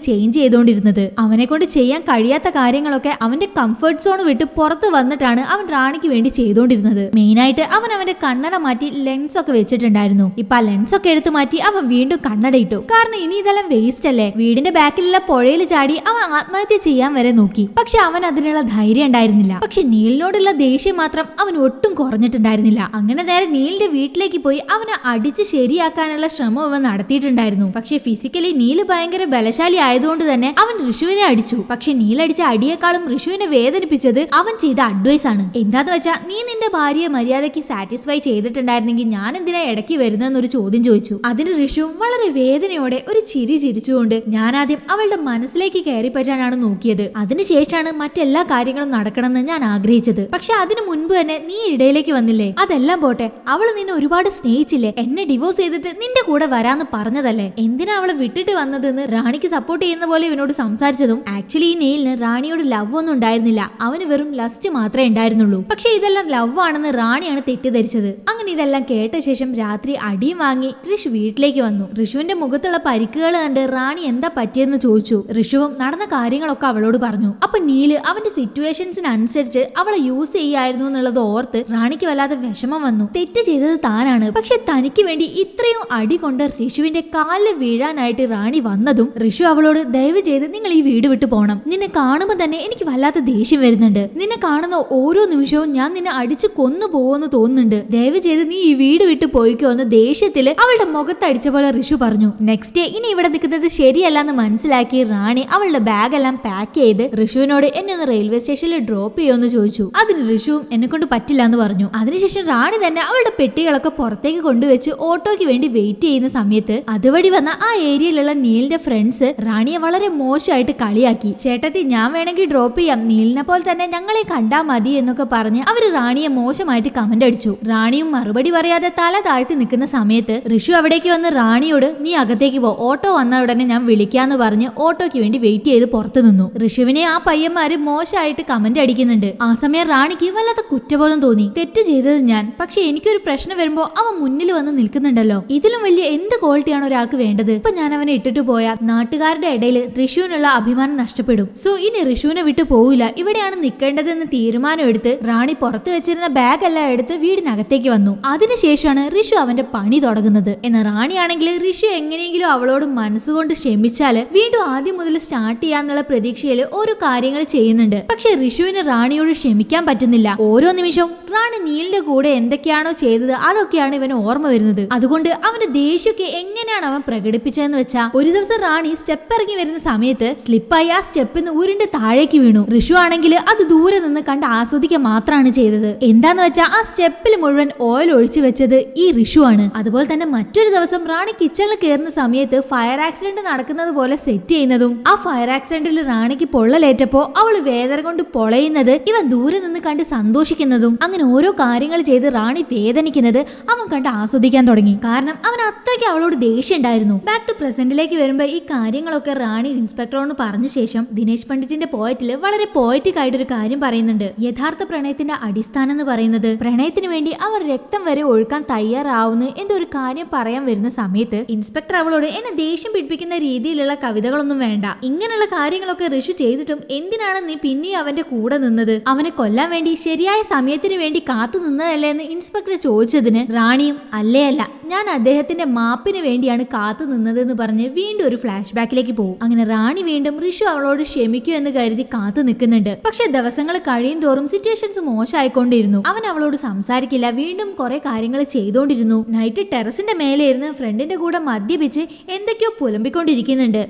ചേഞ്ച് ചെയ്തുകൊണ്ടിരുന്നത്. അവനെ കൊണ്ട് ചെയ്യാൻ കഴിയാത്ത കാര്യങ്ങളൊക്കെ അവന്റെ കംഫർട്ട് സോൺ വിട്ട് പുറത്ത് വന്നിട്ടാണ് അവൻ റാണിക്ക് വേണ്ടി ചെയ്തുകൊണ്ടിരുന്നത്. മെയിനായിട്ട് അവൻ അവന്റെ കണ്ണട മാറ്റി ലെൻസ് ഒക്കെ വെച്ചിട്ടുണ്ടായിരുന്നു. ഇപ്പൊ ആ ലെൻസ് ഒക്കെ എടുത്ത് മാറ്റി അവൻ വീണ്ടും കണ്ണട ഇട്ടു. കാരണം ഇനി ഇതെല്ലാം വേസ്റ്റ് അല്ലേ. വീടിന്റെ ബാക്കിലുള്ള പുഴയിൽ ചാടി അവൻ ആത്മഹത്യ ചെയ്യാൻ വരെ നോക്കി. പക്ഷെ അവൻ അതിനുള്ള ധൈര്യം ഉണ്ടായിരുന്നില്ല. പക്ഷെ നീലിനോടുള്ള ദേഷ്യം മാത്രം അവൻ ഒട്ടും കുറഞ്ഞിട്ടുണ്ടായിരുന്നില്ല. അങ്ങനെ നേരെ നീലിന്റെ വീട്ടിലേക്ക് പോയി അവനെ അടിച്ച് ശരിയാക്കാനുള്ള ശ്രമം അവൻ നടത്തിയിട്ടുണ്ടായിരുന്നു. പക്ഷെ ഫിസിക്കലി നീല് ഭയങ്കര ബലശാലി ആയതുകൊണ്ട് തന്നെ അവൻ ഋഷുവിനെ അടിച്ചു. പക്ഷെ നീലടിച്ച അടിയേക്കാളും ഋഷുവിനെ വേദനിപ്പിച്ചത് അവൻ ചെയ്ത അഡ്വൈസ് ആണ്. എന്താന്ന് വെച്ചാ നീ നിന്റെ ഭാര്യയെ മര്യാദയ്ക്ക് സാറ്റിസ്ഫൈ ചെയ്തിട്ടുണ്ടായിരുന്നെങ്കിൽ ഞാൻ എന്തിനാ ഇടയ്ക്ക് വരുന്നതെന്നൊരു ചോദ്യം ചോദിച്ചു. അതിന് ഋഷു വളരെ വേദനയോടെ ഒരു ചിരി ചിരിച്ചുകൊണ്ട് ഞാൻ ആദ്യം അവളുടെ മനസ്സിലേക്ക് കയറി പറ്റാനാണ് നോക്കിയത്. അതിനുശേഷമാണ് മറ്റെല്ലാ കാര്യങ്ങളും നടക്കണമെന്ന് ഞാൻ ആഗ്രഹിച്ചത്. പക്ഷെ അതിനു മുൻപ് തന്നെ നീ ഇടയിലേക്ക് വന്നില്ലേ. അതെല്ലാം പോട്ടെ, അവള് നിന്നെ ഒരുപാട് സ്നേഹിച്ചില്ലേ. എന്നെ ഡിവോഴ്സ് ചെയ്തിട്ട് നിന്റെ കൂടെ വരാന്ന് പറഞ്ഞതല്ലേ. എന്തിനാ അവളെ വിട്ടിട്ട് വന്നതെന്ന് റാണിക്ക് സപ്പോർട്ട് ചെയ്യുന്ന പോലെ ഇവനോട് സംസാരിച്ചതും ആക്ച്വലി ഈ നെയിലിന് റാണിയോട് ലവ് ഒന്നും ഉണ്ടായിരുന്നില്ല. അവന് വെറും ലസ്റ്റ് മാത്രമേ ഉണ്ടായിരുന്നുള്ളൂ. പക്ഷെ ഇതെല്ലാം ലവ് ആണെന്ന് റാണിയാണ് തെറ്റിദ്ധരിച്ചത്. അങ്ങനെ ഇതെല്ലാം കേട്ട ശേഷം രാത്രി അടിയും വാങ്ങി ഋഷു വീട്ടിലേക്ക് വന്നു. ഋഷുവിന്റെ മുഖത്തുള്ള പരിക്കുകൾ കണ്ട് റാണി എന്താ പറ്റിയെന്ന് ചോദിച്ചു. ഋഷുവും നടന്ന കാര്യങ്ങളൊക്കെ അവളോട് പറഞ്ഞു. അപ്പൊ നീല് അവന്റെ സിറ്റുവേഷൻസിനനുസരിച്ച് അവളെ യൂസ് ചെയ്യായിരുന്നു എന്നുള്ളത് ഓർത്ത് റാണിക്ക് വല്ലാതെ വിഷമം വന്നു. തെറ്റ് ചെയ്തത് താനാണ്. പക്ഷെ തനിക്ക് വേണ്ടി ഇത്രയും അടി കൊണ്ട് ഋഷുവിന്റെ കാലിൽ വീഴാനായിട്ട് റാണി വന്നതും ഋഷു അവളോട് ദയവ് ചെയ്ത് നിങ്ങൾ ഈ വീട് വിട്ടു പോണം. നിന്നെ കാണുമ്പോൾ തന്നെ എനിക്ക് വല്ലാത്ത ദേഷ്യം വരുന്നുണ്ട്. നിന്നെ കാണുന്ന ഓരോ നിമിഷവും ഞാൻ നിന്നെ അടിച്ചു കൊന്നു പോകുമെന്ന് തോന്നുന്നുണ്ട്. ദയവ് ചെയ്ത് നീ ഈ വീട് വിട്ട് പോയിക്കോ എന്ന് ദേഷ്യത്തില് അവളുടെ മുഖത്തടിച്ച പോലെ ഋഷു പറഞ്ഞു. നെക്സ്റ്റ് ഡേ ഇനി ഇവിടെ നിൽക്കുന്നത് ശരിയല്ലെന്ന് മനസ്സിലാക്കി റാണി അവളുടെ ബാഗ് എല്ലാം പാക്ക് ചെയ്ത് ഋഷുവിനോട് എന്നെ ഒന്ന് റെയിൽവേ സ്റ്റേഷനിൽ ഡ്രോപ്പ് ചെയ്യുമെന്ന് ചോദിച്ചു. അതിന് ഋഷുവും എന്നെ കൊണ്ട് പറ്റില്ല എന്ന് പറഞ്ഞു. അതിനുശേഷം റാണി തന്നെ അവളുടെ പെട്ടികളൊക്കെ പുറത്തേക്ക് കൊണ്ടുവച്ച് ഓട്ടോയ്ക്ക് വേണ്ടി വെയിറ്റ് ചെയ്യുന്ന സമയത്ത് അതുവഴി വന്ന ആ ഏരിയയിലുള്ള നീലിന്റെ ഫ്രണ്ട്സ് റാണിയെ വളരെ മോശമായിട്ട് കളിയാക്കി. ചേട്ടത്തി ഞാൻ വേണമെങ്കിൽ ഡ്രോപ്പ് ചെയ്യാം, നീലിനെ പോലെ തന്നെ ഞങ്ങളെ കണ്ടാ മതി എന്നൊക്കെ പറഞ്ഞ് അവര് റാണിയെ മോശമായിട്ട് കമന്റ് അടിച്ചു. റാണിയും മറുപടി പറയാതെ തല താഴ്ത്തി നിൽക്കുന്ന സമയത്ത് ഋഷു അവിടേക്ക് വന്ന് റാണിയോട് നീ അകത്തേക്ക് പോ, ഓട്ടോ വന്ന ഉടനെ ഞാൻ വിളിക്കാന്ന് പറഞ്ഞ് ഓട്ടോയ്ക്ക് വേണ്ടി വെയിറ്റ് ചെയ്ത് പുറത്തു നിന്നു. ഋഷുവിനെ ആ പയ്യന്മാര് മോശമായിട്ട് കമന്റ് അടിക്കുന്നുണ്ട്. ആ സമയം റാണിക്ക് വല്ലാത്ത കുറ്റബോധം തോന്നി. തെറ്റ് ചെയ്തത് ഞാൻ, പക്ഷെ എനിക്കൊരു പ്രശ്നം വരുമ്പോ അവൻ മുന്നിൽ വന്ന് നിൽക്കുന്നുണ്ടല്ലോ. ഇതിലും വലിയ എന്ത് ക്വാളിറ്റിയാണ് ഒരാൾക്ക് വേണ്ടത്? ഇപ്പൊ ഞാൻ അവനെ ഇട്ടിട്ട് പോയാൽ നാട്ടുകാരുടെ ഇടയിൽ ഋഷുവിനുള്ള അഭിമാനം നഷ്ടപ്പെടും. സോ ഇനി ഋഷുവിനെ വിട്ടു പോവില്ല, ഇവിടെയാണ് നിൽക്കേണ്ടതെന്ന് തീരുമാനം എടുത്ത് റാണി പുറത്തു വെച്ചിരുന്ന ബാഗ് എല്ലാം എടുത്ത് വീടിനകത്തേക്ക് വന്നു. അതിനുശേഷമാണ് ഋഷു അവന്റെ പണി തുടങ്ങുന്നത്. എന്നാൽ റാണിയാണെങ്കിൽ ഋഷു എങ്ങനെയെങ്കിലും അവളോട് മനസ്സുകൊണ്ട് ക്ഷമിച്ചാല് വീണ്ടും ആദ്യം മുതൽ സ്റ്റാർട്ട് ചെയ്യാന്നുള്ള പ്രതീക്ഷയിൽ ഓരോ കാര്യങ്ങൾ ചെയ്യുന്നുണ്ട്. പക്ഷെ ഋഷുവിന് റാണിയോട് ക്ഷമിക്കാൻ പറ്റുന്നില്ല. ഓരോ നിമിഷവും റാണി നീലിന്റെ കൂടെ എന്തൊക്കെയാണോ ചെയ്തത് അതൊക്കെയാണ് ഇവന് ഓർമ്മ വരുന്നത്. അതുകൊണ്ട് അവന്റെ ദേഷ്യമൊക്കെ എങ്ങനെയാണ് അവൻ പ്രകടിപ്പിച്ചതെന്ന് വെച്ചാൽ ഒരു ദിവസം റാണി സ്റ്റെപ്പ് ഇറങ്ങി വരുന്ന സമയത്ത് സ്ലിപ്പായി ആ സ്റ്റെപ്പിന്ന് ഉരുണ്ട് താഴേക്ക് വീണു. ഋഷു ആണെങ്കിൽ അത് ദൂരെ നിന്ന് കണ്ട് ആസ്വദിക്കുക മാത്രമാണ് ചെയ്തത്. എന്താന്ന് വെച്ചാൽ ആ സ്റ്റെപ്പിൽ മുഴുവൻ ഓയിൽ ഒഴിച്ചു വെച്ചത് ഈ ഋഷു ആണ്. അതുപോലെ തന്നെ മറ്റൊരു ദിവസം റാണി കിച്ചണിൽ കയറുന്ന സമയത്ത് ഫയർ ആക്സിഡന്റ് നടക്കുന്നത് പോലെ സെറ്റ് ചെയ്യുന്നതും ആ ഫയർ ആക്സിഡന്റിൽ റാണിക്ക് പൊള്ളലേറ്റപ്പോ അവള് വേദന കൊണ്ട് പൊളയുന്നത് ഇവൻ ദൂരെ നിന്ന് കണ്ട് സന്തോഷിക്കുന്നതും അങ്ങനെ ഓരോ കാര്യങ്ങൾ ചെയ്ത് റാണി വേദനിക്കുന്നത് അവൻ കണ്ട് ആസ്വദിക്കാൻ തുടങ്ങി. കാരണം അവൻ അത്രയ്ക്ക് അവളോട് ദേഷ്യം ഉണ്ടായിരുന്നു. ബാക്ക് ടു പ്രസന്റിലേക്ക് വരുമ്പോ ഈ കാര്യങ്ങളൊക്കെ റാണി ഇൻസ്പെക്ടറോട് പറഞ്ഞ ശേഷം ദിനേശ് പണ്ഡിറ്റിന്റെ പോയറ്റില് വളരെ പോയറ്റിക് ആയിട്ടൊരു കാര്യം പറയുന്നുണ്ട്. യഥാർത്ഥ പ്രണയത്തിന്റെ അടിസ്ഥാനം എന്ന് പറയുന്നത് പ്രണയത്തിന് വേണ്ടി അവർ രക്തം വരെ ഒഴുക്കാൻ തയ്യാറാവുന്ന എന്തോ ഒരു കാര്യം പറയാൻ വരുന്ന സമയത്ത് ഇൻസ്പെക്ടർ അവളോട് എന്നെ ദേഷ്യം പിടിപ്പിക്കുന്ന രീതിയിലുള്ള കവിതകളൊന്നും വേണ്ട, ഇങ്ങനെയുള്ള കാര്യങ്ങളൊക്കെ ഋഷു ചെയ്തിട്ടും എന്തിനാണ് നീ പിന്നെയും അവന്റെ കൂടെ നിന്നത്? അവനെ കൊല്ലാൻ വേണ്ടി ശരിയായ സമയത്തിന് വേണ്ടി കാത്തു നിന്നതല്ലേ എന്ന് ഇൻസ്പെക്ടർ ചോദിച്ചതിന് റാണിയും അല്ലേ അല്ല, ഞാൻ അദ്ദേഹത്തിന്റെ മാപ്പിന് വേണ്ടിയാണ് കാത്തു നിന്നതെന്ന് പറഞ്ഞ് വീണ്ടും ഒരു ഫ്ലാഷ് ബാക്കിലേക്ക് പോകും. അങ്ങനെ റാണി വീണ്ടും ഋഷു അവളോട് ക്ഷമിക്കൂ എന്ന് കരുതി കാത്തു നിൽക്കുന്നുണ്ട്. പക്ഷെ ദിവസങ്ങൾ കഴിയും തോറും സിറ്റുവേഷൻസ് മോശമായിക്കൊണ്ടിരുന്നു. അവൻ അവളോട് സംസാരിക്കില്ല, വീണ്ടും കുറെ കാര്യങ്ങൾ ചെയ്തോണ്ടിരുന്നു. നൈറ്റ് ടെറസിന്റെ മേലെ ഇരുന്ന് ഫ്രണ്ടിന്റെ കൂടെ മദ്യപിച്ച് എന്തൊക്കെയോ പുലമ്പിക്കൊണ്ടിരിക്കുന്നുണ്ട്.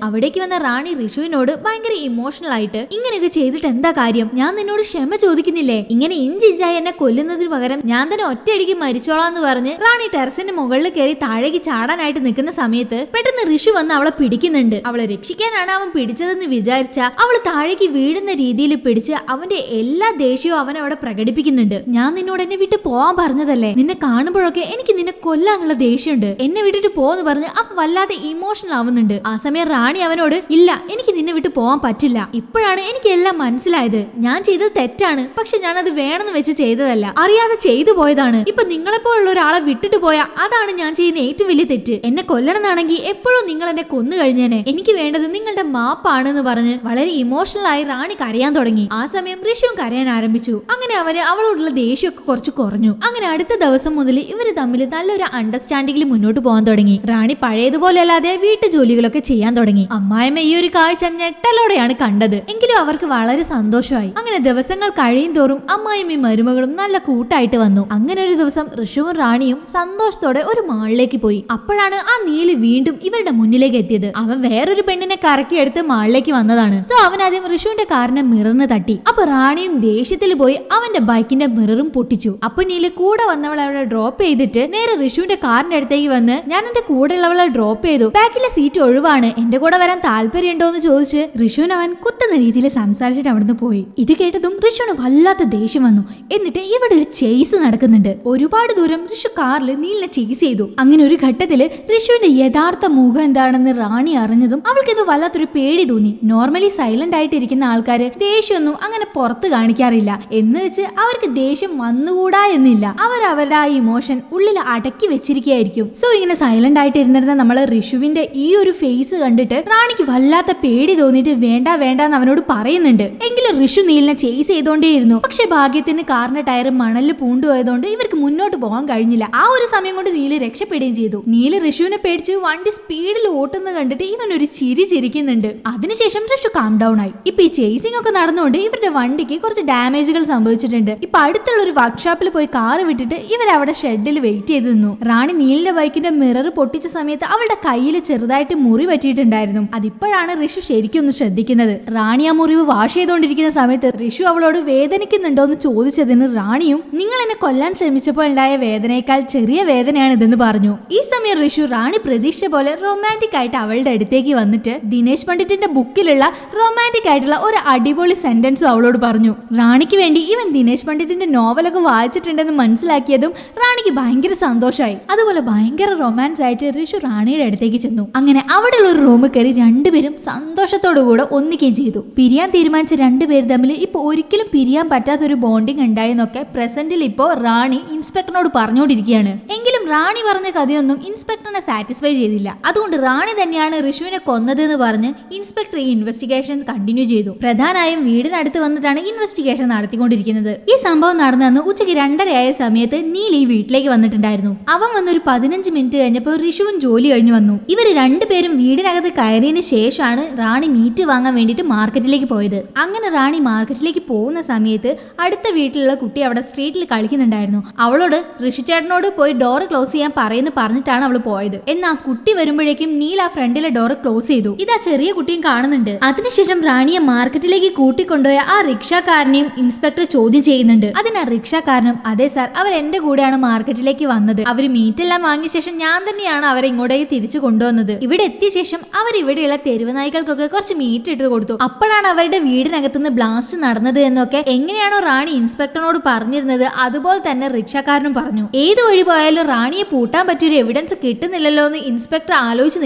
അവിടേക്ക് വന്ന റാണി ഋഷുവിനോട് ഭയങ്കര ഇമോഷണൽ ആയിട്ട്, ഇങ്ങനെയൊക്കെ ചെയ്തിട്ട് എന്താ കാര്യം, ഞാൻ നിന്നോട് ക്ഷമ ചോദിക്കുന്നില്ലേ, ഇങ്ങനെ ഇഞ്ചിഞ്ചായി എന്നെ കൊല്ലുന്നതിന് പകരം ഞാൻ തന്നെ ഒറ്റയടിക്ക് മരിച്ചോളാന്ന് പറഞ്ഞ് റാണി ടെറസിന്റെ മുകളിൽ കയറി താഴേക്ക് ചാടാനായിട്ട് നിൽക്കുന്ന സമയത്ത് പെട്ടെന്ന് ഋഷു വന്ന് അവളെ പിടിക്കുന്നുണ്ട്. അവളെ രക്ഷിക്കാനാണ് അവൻ പിടിച്ചതെന്ന് വിചാരിച്ച അവള് താഴേക്ക് വീഴുന്ന രീതിയിൽ പിടിച്ച് അവന്റെ എല്ലാ ദേഷ്യവും അവൻ അവിടെ പ്രകടിപ്പിക്കുന്നുണ്ട്. ഞാൻ നിന്നോട് എന്നെ വിട്ട് പോവാൻ പറഞ്ഞതല്ലേ, നിന്നെ കാണുമ്പോഴൊക്കെ എനിക്ക് നിന്നെ കൊല്ലാനുള്ള ദേഷ്യമുണ്ട്, എന്നെ വിട്ടിട്ട് പോന്ന് പറഞ്ഞ് അവൻ വല്ലാതെ ഇമോഷണൽ ആവുന്നുണ്ട്. ആ സമയം റാണി അവനോട്, ഇല്ല എനിക്ക് നിന്നെ വിട്ട് പോവാൻ പറ്റില്ല, ഇപ്പോഴാണ് എനിക്ക് എല്ലാം മനസ്സിലായത്, ഞാൻ ചെയ്തത് തെറ്റാണ്, പക്ഷെ ഞാനത് വേണമെന്ന് വെച്ച് ചെയ്തതല്ല, അറിയാതെ ചെയ്തു പോയതാണ്. ഇപ്പൊ നിങ്ങളെപ്പോലുള്ള ഒരാളെ വിട്ടിട്ട് പോയാ അതാണ് ഞാൻ ചെയ്യുന്ന ഏറ്റവും വലിയ തെറ്റ്. എന്നെ കൊല്ലണമെന്നാണെങ്കിൽ എപ്പോഴും നിങ്ങൾ എന്നെ കൊന്നു കഴിഞ്ഞേനെ, എനിക്ക് വേണ്ടത് നിങ്ങളുടെ മാപ്പാണെന്ന് പറഞ്ഞ് വളരെ ഇമോഷണൽ ആയി റാണി കരയാൻ തുടങ്ങി. ആ സമയം ഋഷിയും കരയാൻ ആരംഭിച്ചു. അങ്ങനെ അവന് അവളോടുള്ള ദേഷ്യമൊക്കെ കുറച്ച് കുറഞ്ഞു. അങ്ങനെ അടുത്ത ദിവസം മുതൽ ഇവര് തമ്മിൽ നല്ലൊരു അണ്ടർസ്റ്റാൻഡിംഗിൽ മുന്നോട്ട് പോകാൻ തുടങ്ങി. റാണി പഴയതുപോലെ അല്ലാതെ വീട്ടു ജോലികളൊക്കെ ചെയ്യാൻ തുടങ്ങി. അമ്മായിമ്മ ഈ ഒരു കാഴ്ച ഞെട്ടലോടെയാണ് കണ്ടത്. എങ്കിലും അവർക്ക് വളരെ സന്തോഷമായി. അങ്ങനെ ദിവസങ്ങൾ കഴിയും തോറും അമ്മായിമ്മയും മരുമകളും നല്ല കൂട്ടായിട്ട് വന്നു. അങ്ങനെ ഒരു ദിവസം ഋഷുവും റാണിയും സന്തോഷത്തോടെ ഒരു മാളിലേക്ക് പോയി. അപ്പോഴാണ് ആ നീല് വീണ്ടും ഇവരുടെ മുന്നിലേക്ക് എത്തിയത്. അവൻ വേറൊരു പെണ്ണിനെ കറക്കിയെടുത്ത് മാളിലേക്ക് വന്നതാണ്. സോ അവൻ ആദ്യം ഋഷുവിന്റെ കാറിന്റെ മിററിന് തട്ടി. അപ്പൊ റാണിയും ദേഷ്യത്തിൽ പോയി അവന്റെ ബൈക്കിന്റെ മിററും പൊട്ടിച്ചു. അപ്പൊ നീല് കൂടെ വന്നവളെ അവിടെ ഡ്രോപ്പ് ചെയ്തിട്ട് നേരെ ഋഷുവിന്റെ കാറിന്റെ അടുത്തേക്ക് വന്ന്, ഞാൻ എന്റെ കൂടെ ഉള്ളവളെ ഡ്രോപ്പ് ചെയ്തു, ബാക്കിലെ സീറ്റ് ഒഴിവാണ്, എന്റെ കൂടെ വരാൻ താല്പര്യമുണ്ടോ എന്ന് ചോദിച്ച് ഋഷുവിന് അവൻ കുത്തുന്ന രീതിയിൽ സംസാരിച്ചിട്ട് അവിടുന്ന് പോയി. ഇത് കേട്ടതും ഋഷുവിന് വല്ലാത്ത ദേഷ്യം വന്നു. എന്നിട്ട് ഇവിടെ ഒരു ചേസ് നടക്കുന്നുണ്ട്. ഒരുപാട് ദൂരം ഋഷു കാറിൽ നീലിനെ ചേസ് ചെയ്തു. അങ്ങനെ ഒരു ഘട്ടത്തില് ഋഷുവിന്റെ യഥാർത്ഥ മുഖം എന്താണെന്ന് റാണി അറിഞ്ഞതും അവൾക്ക് ഇത് വല്ലാത്തൊരു പേടി തോന്നി. നോർമലി സൈലന്റ് ആയിട്ട് ഇരിക്കുന്ന ആൾക്കാര് ദേഷ്യമൊന്നും അങ്ങനെ പുറത്ത് കാണിക്കാറില്ല. എന്ന് വെച്ച് അവർക്ക് ദേഷ്യം വന്നുകൂടാ എന്നില്ല. അവരവരുടെ ആ ഇമോഷൻ ഉള്ളിൽ അടക്കി വെച്ചിരിക്കുകയായിരിക്കും. സോ ഇങ്ങനെ സൈലന്റ് ആയിട്ട് ഇരുന്നിരുന്ന നമ്മള് ഋഷുവിന്റെ ഈ ഒരു ഫേസ് കണ്ടിട്ട് റാണിക്ക് വല്ലാത്ത പേടി തോന്നിയിട്ട് വേണ്ട വേണ്ട എന്ന് അവനോട് പറയുന്നുണ്ട്. എങ്കിലും ഋഷു നീലിനെ ചേസ് ചെയ്തോണ്ടേയിരുന്നു. പക്ഷെ ഭാഗ്യത്തിന് കാറിന്റെ ടയർ മണലിൽ പൂണ്ടുപോയതുകൊണ്ട് ഇവർക്ക് മുന്നോട്ട് പോകാൻ കഴിഞ്ഞില്ല. ആ ഒരു സമയം കൊണ്ട് നീല് രക്ഷപ്പെടുകയും ചെയ്തു. നീല് ഋഷുവിനെ പേടിച്ച് വണ്ടി സ്പീഡിൽ ഓട്ടുന്നത് കണ്ടിട്ട് ഇവൻ ഒരു ചിരി ചിരിക്കുന്നുണ്ട്. അതിനുശേഷം ഋഷു കാം ഡൗൺ ആയി. ഇപ്പൊ ഈ ചേസിംഗ് ഒക്കെ നടന്നുകൊണ്ട് ഇവരുടെ വണ്ടിക്ക് കുറച്ച് ഡാമേജുകൾ സംഭവിച്ചിട്ടുണ്ട്. ഇപ്പൊ അടുത്തുള്ള ഒരു വർക്ക്ഷോപ്പിൽ പോയി കാറ് വിട്ടിട്ട് ഇവരവിടെ ഷെഡിൽ വെയിറ്റ് ചെയ്ത് നിന്നു. റാണി നീലിന്റെ ബൈക്കിന്റെ മിറർ പൊട്ടിച്ച സമയത്ത് അവളുടെ കയ്യിൽ ചെറുതായിട്ട് മുറി പറ്റിയിട്ടുണ്ടായിരുന്നു. അതിപ്പോഴാണ് ഋഷു ശരിക്കും ഒന്ന് ശ്രദ്ധിക്കുന്നത്. റാണി ആ മുറിവ് വാഷ് ചെയ്തുകൊണ്ടിരിക്കുന്ന സമയത്ത് ഋഷു അവളോട് വേദനിക്കുന്നുണ്ടോ എന്ന് ചോദിച്ചതിന് റാണിയും, നിങ്ങൾ എന്നെ കൊല്ലാൻ ശ്രമിച്ചപ്പോൾ ഉണ്ടായ വേദനയേക്കാൾ ചെറിയ വേദനയാണ് ഇതെന്ന് പറഞ്ഞു. ഈ സമയം ഋഷു റാണി പ്രതീക്ഷ പോലെ റൊമാൻറ്റിക് ആയിട്ട് അവളുടെ അടുത്തേക്ക് വന്നിട്ട് ദിനേശ് പണ്ഡിറ്റിന്റെ ബുക്കിലുള്ള റൊമാൻറ്റിക് ആയിട്ടുള്ള ഒരു അടിപൊളി സെന്റൻസും അവളോട് പറഞ്ഞു. റാണിക്ക് വേണ്ടി ഇവൻ ദിനേശ് പണ്ഡിറ്റിന്റെ നോവലൊക്കെ വായിച്ചിട്ടുണ്ടെന്ന് മനസ്സിലാക്കിയതും റാണിക്ക് ഭയങ്കര സന്തോഷമായി. അതുപോലെ ഭയങ്കര റൊമാൻസ് ആയിട്ട് ഋഷു റാണിയുടെ അടുത്തേക്ക് ചെന്നു. അങ്ങനെ അവിടെയുള്ള ഒരു റൂമിൽ കയറി രണ്ടുപേരും സന്തോഷത്തോടു കൂടെ ഒന്നിക്കുകയും ചെയ്തു. പിരിയാൻ തീരുമാനിച്ച രണ്ടുപേർ തമ്മിൽ ഇപ്പൊ ഒരിക്കലും പിരിയാൻ പറ്റാത്തൊരു ബോണ്ടിങ് ഉണ്ടായെന്നൊക്കെ പ്രസന്റിൽ ഇപ്പോ റാണി ഇൻസ്പെക്ടറിനോട് പറഞ്ഞുകൊണ്ടിരിക്കുകയാണ്. എങ്കിലും റാണി പറഞ്ഞ കഥയൊന്നും ഇൻസ്പെക്ടറിനെ സാറ്റിസ്ഫൈ ചെയ്തില്ല. അതുകൊണ്ട് റാണി തന്നെയാണ് ഋഷുവിനെ കൊന്നതെന്ന് പറഞ്ഞ് ഇൻസ്പെക്ടർ ഈ ഇൻവെസ്റ്റിഗേഷൻ കണ്ടിന്യൂ ചെയ്തു. പ്രധാനമായും വീടിനടുത്ത് വന്നിട്ടാണ് ഇൻവെസ്റ്റിഗേഷൻ നടത്തിക്കൊണ്ടിരിക്കുന്നത്. ഈ സംഭവം നടന്നു ഉച്ചയ്ക്ക് 2:30 സമയത്ത് നീൽ ഈ വീട്ടിലേക്ക് വന്നിട്ടുണ്ടായിരുന്നു. അവൻ വന്നൊരു 15 മിനിറ്റ് കഴിഞ്ഞപ്പോൾ ഋഷുവും ജോലി കഴിഞ്ഞു വന്നു. ഇവര് രണ്ടുപേരും വീടിനകത്ത് കയറിയതിന് ശേഷമാണ് റാണി മീറ്റ് വാങ്ങാൻ വേണ്ടിയിട്ട് മാർക്കറ്റിലേക്ക് പോയത്. അങ്ങനെ റാണി മാർക്കറ്റിലേക്ക് പോകുന്ന സമയത്ത് അടുത്ത വീട്ടിലുള്ള കുട്ടി അവിടെ സ്ട്രീറ്റിൽ കളിക്കുന്നുണ്ടായിരുന്നു. അവളോട് ഋഷിച്ചേട്ടനോട് പോയി ഡോർ ക്ലോസ് ചെയ്യാൻ പറഞ്ഞിട്ടാണ് അവൾ പോയത്. എന്നാൽ കുട്ടി വരുമ്പോഴേക്കും നീൽ ആ ഫ്രണ്ടിലെ ഡോർ ക്ലോസ് ചെയ്തു. ഇതാ ചെറിയ കുട്ടിയും കാണുന്നുണ്ട്. അതിനുശേഷം റാണിയെ മാർക്കറ്റിലേക്ക് കൂട്ടിക്കൊണ്ടുപോയ ആ റിക്ഷാക്കാരനെയും ഇൻസ്പെക്ടർ ചോദ്യം ചെയ്യുന്നുണ്ട്. അതിന് ആ റിക്ഷാക്കാരനും, അതെ സാർ, അവർ എന്റെ കൂടെയാണ് മാർക്കറ്റിലേക്ക് വന്നത്. അവര് മീറ്റ് എല്ലാം വാങ്ങിയ ശേഷം ഞാൻ തന്നെയാണ് അവരെ ഇങ്ങോട്ടേക്ക് തിരിച്ചു കൊണ്ടുവന്നത്. ഇവിടെ എത്തിയ ശേഷം അവർ ഇവിടെയുള്ള തെരുവ് നായ്ക്കൾക്കൊക്കെ കുറച്ച് മീറ്റ് ഇട്ട് കൊടുത്തു. അപ്പോഴാണ് അവരുടെ വീടിനകത്തുനിന്ന് ബ്ലാസ്റ്റ് നടന്നത് എന്നൊക്കെ എങ്ങനെയാണോ റാണി ഇൻസ്പെക്ടറിനോട് പറഞ്ഞിരുന്നത് അതുപോലെ തന്നെ റിക്ഷാക്കാരനും പറഞ്ഞു. ഏത് വഴി പോയാലും റാണിയെ പൂട്ടാൻ പറ്റിയൊരു എവിഡൻസ് കിട്ടുന്നില്ലല്ലോ എന്ന് ഇൻസ്പെക്ടർ ആലോചിച്ച്